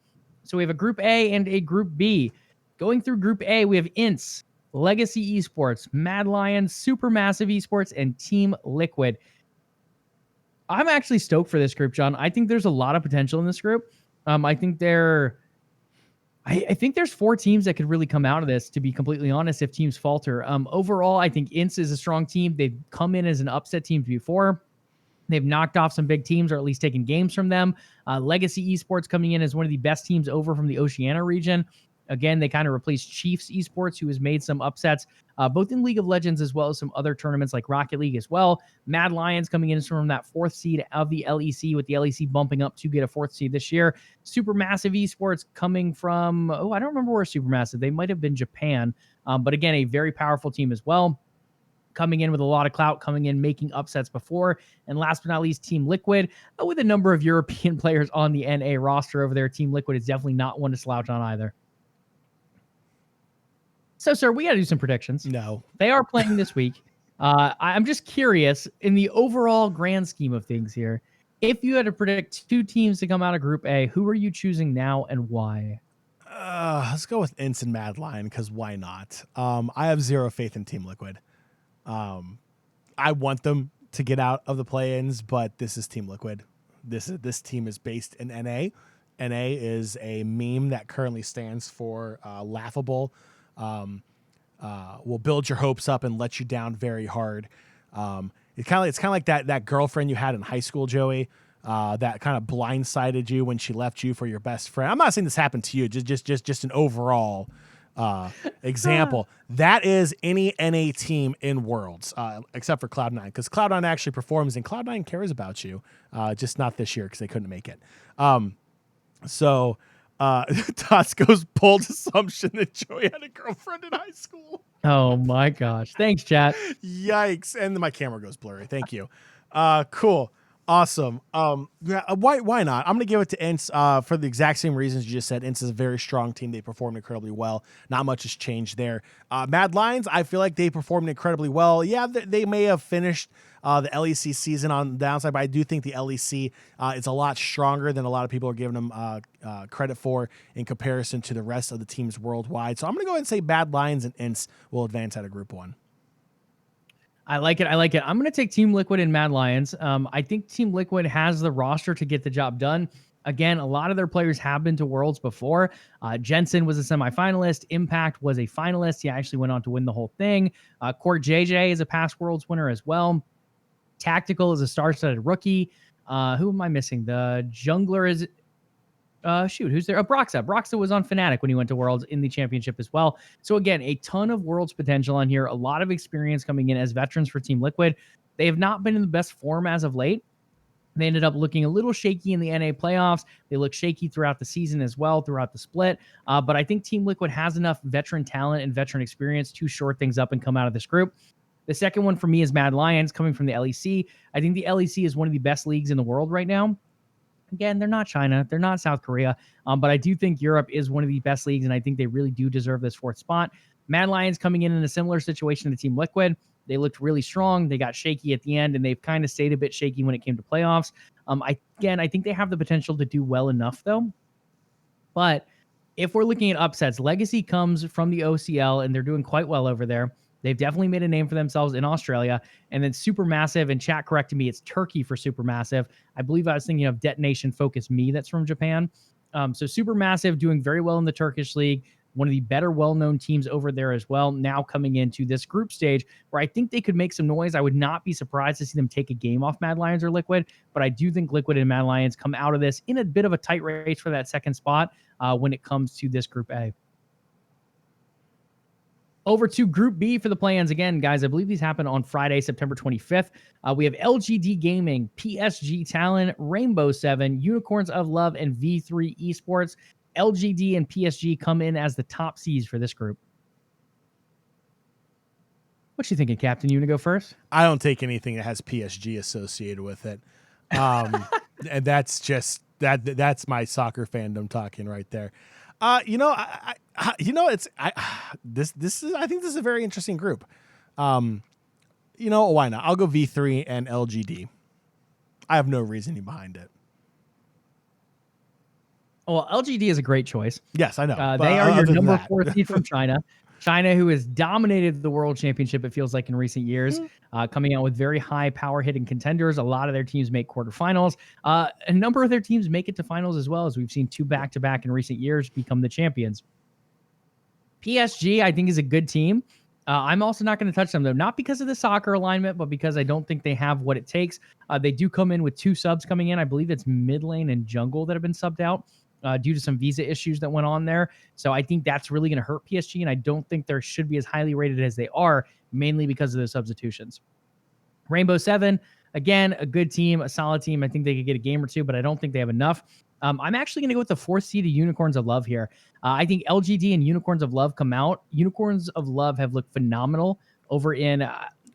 So we have a Group A and a Group B. Going through Group A, we have Ints, Legacy Esports, Mad Lions, Supermassive Esports, and Team Liquid. I'm actually stoked for this group, John. I think there's a lot of potential in this group. I think there's 4 teams that could really come out of this, to be completely honest, if teams falter. Overall, I think Ints is a strong team. They've come in as an upset team before. They've knocked off some big teams, or at least taken games from them. Legacy Esports coming in as one of the best teams over from the Oceania region. Again, they kind of replaced Chiefs Esports, who has made some upsets, both in League of Legends as well as some other tournaments like Rocket League as well. Mad Lions coming in from that 4th seed of the LEC, with the LEC bumping up to get a 4th seed this year. Supermassive Esports coming from, I don't remember where Supermassive. They might have been Japan, but again, a very powerful team as well. Coming in with a lot of clout, coming in, making upsets before. And last but not least, Team Liquid, with a number of European players on the NA roster over there. Team Liquid is definitely not one to slouch on either. So, sir, we got to do some predictions. No. They are playing this week. I'm just curious in the overall grand scheme of things here. If you had to predict two teams to come out of Group A, who are you choosing now and why? Let's go with Ince and Mad Lion because why not? I have zero faith in Team Liquid. I want them to get out of the play-ins, but this is Team Liquid. This team is based in NA. NA is a meme that currently stands for laughable. Will build your hopes up and let you down very hard. It's kind of like that girlfriend you had in high school, Joey, that kind of blindsided you when she left you for your best friend. I'm not saying this happened to you, just an overall example. That is any NA team in Worlds, except for Cloud9, because Cloud9 actually performs and Cloud9 cares about you, just not this year because they couldn't make it. So Tosco's bold assumption that Joey had a girlfriend in high school. Oh my gosh. Thanks, chat. Yikes. And then my camera goes blurry. Thank you. Cool. Awesome. Why not? I'm going to give it to Ince for the exact same reasons you just said. Ince is a very strong team. They performed incredibly well. Not much has changed there. Mad Lions, I feel like they performed incredibly well. Yeah, they may have finished the LEC season on the downside, but I do think the LEC is a lot stronger than a lot of people are giving them credit for in comparison to the rest of the teams worldwide. So I'm going to go ahead and say Mad Lions and Ince will advance out of Group 1. I like it. I'm going to take Team Liquid and Mad Lions. I think Team Liquid has the roster to get the job done. Again, a lot of their players have been to Worlds before. Jensen was a semifinalist. Impact was a finalist. He actually went on to win the whole thing. Court JJ is a past Worlds winner as well. Tactical is a star-studded rookie. Who am I missing? The jungler is... who's there? Broxa. Broxa was on Fnatic when he went to Worlds in the championship as well. So again, a ton of Worlds potential on here. A lot of experience coming in as veterans for Team Liquid. They have not been in the best form as of late. They ended up looking a little shaky in the NA playoffs. They look shaky throughout the season as well, throughout the split. But I think Team Liquid has enough veteran talent and veteran experience to shore things up and come out of this group. The second one for me is Mad Lions coming from the LEC. I think the LEC is one of the best leagues in the world right now. Again, they're not China. They're not South Korea. But I do think Europe is one of the best leagues, and I think they really do deserve this fourth spot. Mad Lions coming in a similar situation to Team Liquid. They looked really strong. They got shaky at the end, and they've kind of stayed a bit shaky when it came to playoffs. I think they have the potential to do well enough, though. But if we're looking at upsets, Legacy comes from the OCL, and they're doing quite well over there. They've definitely made a name for themselves in Australia. And then Supermassive, and chat corrected me, it's Turkey for Supermassive. I believe I was thinking of Detonation Focus Me, that's from Japan. So Supermassive doing very well in the Turkish league. One of the better well-known teams over there as well, now coming into this group stage where I think they could make some noise. I would not be surprised to see them take a game off Mad Lions or Liquid, but I do think Liquid and Mad Lions come out of this in a bit of a tight race for that second spot when it comes to this Group A. Over to Group B for the play-ins. Again, guys, I believe these happen on Friday, September 25th. We have LGD Gaming, PSG Talon, Rainbow 7, Unicorns of Love, and V3 Esports. LGD and PSG come in as the top seeds for this group. What you thinking, Captain? You want to go first? I don't take anything that has PSG associated with it. And that's just that's my soccer fandom talking right there. I think this is a very interesting group. Why not? I'll go V3 and LGD. I have no reasoning behind it. Well, LGD is a great choice. Yes, I know. They are your number 4 seed from China. China, who has dominated the World Championship, it feels like, in recent years, coming out with very high power-hitting contenders. A lot of their teams make quarterfinals. A number of their teams make it to finals as well, as we've seen 2 back-to-back in recent years become the champions. PSG, I think, is a good team. I'm also not going to touch them, though, not because of the soccer alignment, but because I don't think they have what it takes. They do come in with 2 subs coming in. I believe it's mid lane and jungle that have been subbed out due to some visa issues that went on there. So I think that's really going to hurt PSG, and I don't think they should be as highly rated as they are, mainly because of the substitutions. Rainbow 7, again, a good team, a solid team. I think they could get a game or 2, but I don't think they have enough. I'm actually going to go with the 4th seed of Unicorns of Love here. I think LGD and Unicorns of Love come out. Unicorns of Love have looked phenomenal over in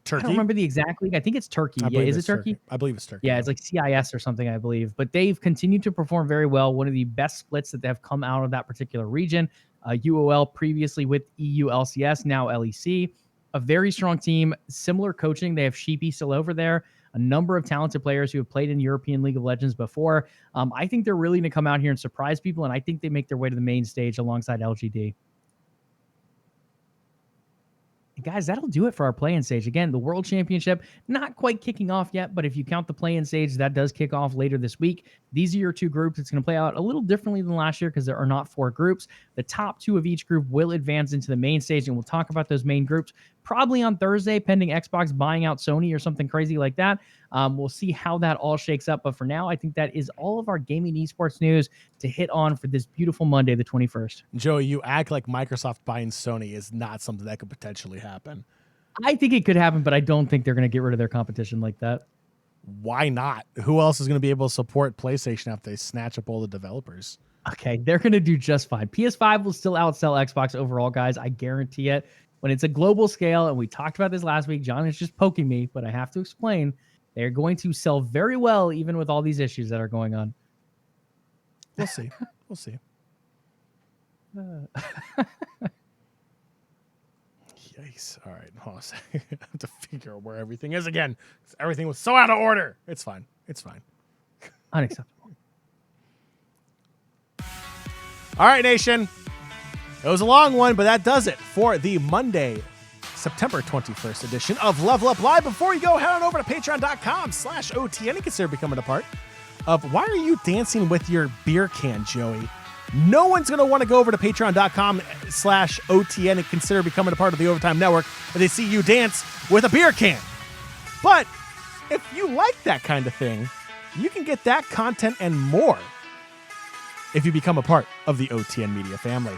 Turkey? I don't remember the exact league. I think it's Turkey. Yeah, is it Turkey? I believe it's Turkey. Yeah, it's like CIS or something, I believe. But they've continued to perform very well. One of the best splits that have come out of that particular region. UOL previously with EU LCS, now LEC. a very strong team, similar coaching. They have Sheepy still over there, a number of talented players who have played in European League of Legends before. I think they're really going to come out here and surprise people, and I think they make their way to the main stage alongside LGD. And guys, that'll do it for our play-in stage. Again, the World Championship, not quite kicking off yet, but if you count the play-in stage, that does kick off later this week. These are your two groups. It's going to play out a little differently than last year because there are not 4 groups. The top 2 of each group will advance into the main stage, and we'll talk about those main groups probably on Thursday, pending Xbox buying out Sony or something crazy like that. We'll see how that all shakes up. But for now, I think that is all of our gaming esports news to hit on for this beautiful Monday, the 21st. Joey, you act like Microsoft buying Sony is not something that could potentially happen. I think it could happen, but I don't think they're going to get rid of their competition like that. Why not? Who else is going to be able to support PlayStation after they snatch up all the developers? Okay, they're going to do just fine. PS5 will still outsell Xbox overall, guys. I guarantee it. When it's a global scale, and we talked about this last week, John is just poking me, but I have to explain. They're going to sell very well, even with all these issues that are going on. We'll see. We'll see. Yikes. All right. Hold on a second. I have to figure out where everything is again. Everything was so out of order. It's fine. It's fine. Unacceptable. All right, Nation. It was a long one, but that does it for the Monday, September 21st edition of LvLUp Live. Before you go, head on over to patreon.com/OTN and consider becoming a part of Why Are You Dancing with Your Beer Can, Joey? No one's going to want to go over to patreon.com/OTN and consider becoming a part of the Overtime Network if they see you dance with a beer can. But if you like that kind of thing, you can get that content and more if you become a part of the OTN Media family.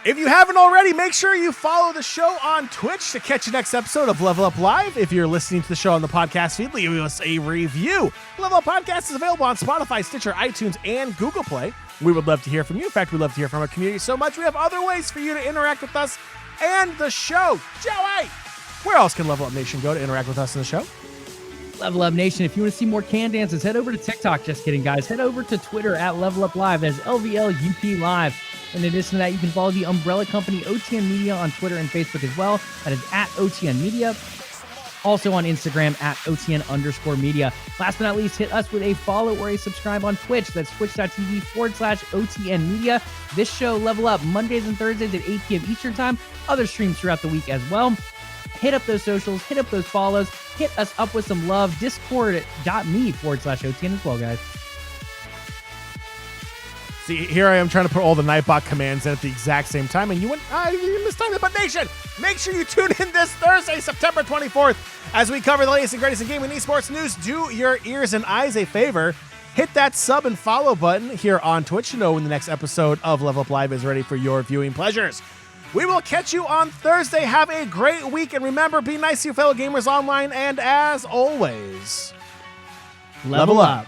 If you haven't already, make sure you follow the show on Twitch to catch the next episode of LvLUp Live. If you're listening to the show on the podcast feed, leave us a review. LvLUp Podcast is available on Spotify, Stitcher, iTunes, and Google Play. We would love to hear from you. In fact, we'd love to hear from our community so much. We have other ways for you to interact with us and the show. Joey, where else can LvLUp Nation go to interact with us in the show? LvLUp Nation, if you want to see more can dances, head over to TikTok. Just kidding, guys. Head over to Twitter at LvLUp Live. That's LvLUP Live. In addition to that, you can follow the umbrella company OTN Media on Twitter and Facebook as well. That is at OTN Media. Also on Instagram at OTN_media. Last but not least, hit us with a follow or a subscribe on Twitch. That's twitch.tv/OTN Media. This show, LvLUp, Mondays and Thursdays at 8 p.m. Eastern Time. Other streams throughout the week as well. Hit up those socials, hit up those follows, hit us up with some love. Discord.me/OTN as well, guys. See, here I am trying to put all the Nightbot commands in at the exact same time, and you mistimed it. But Nation, make sure you tune in this Thursday, September 24th, as we cover the latest and greatest in gaming and esports news. Do your ears and eyes a favor. Hit that sub and follow button here on Twitch to know when the next episode of LvLUp Live is ready for your viewing pleasures. We will catch you on Thursday. Have a great week, and remember, be nice to your fellow gamers online, and as always, level up.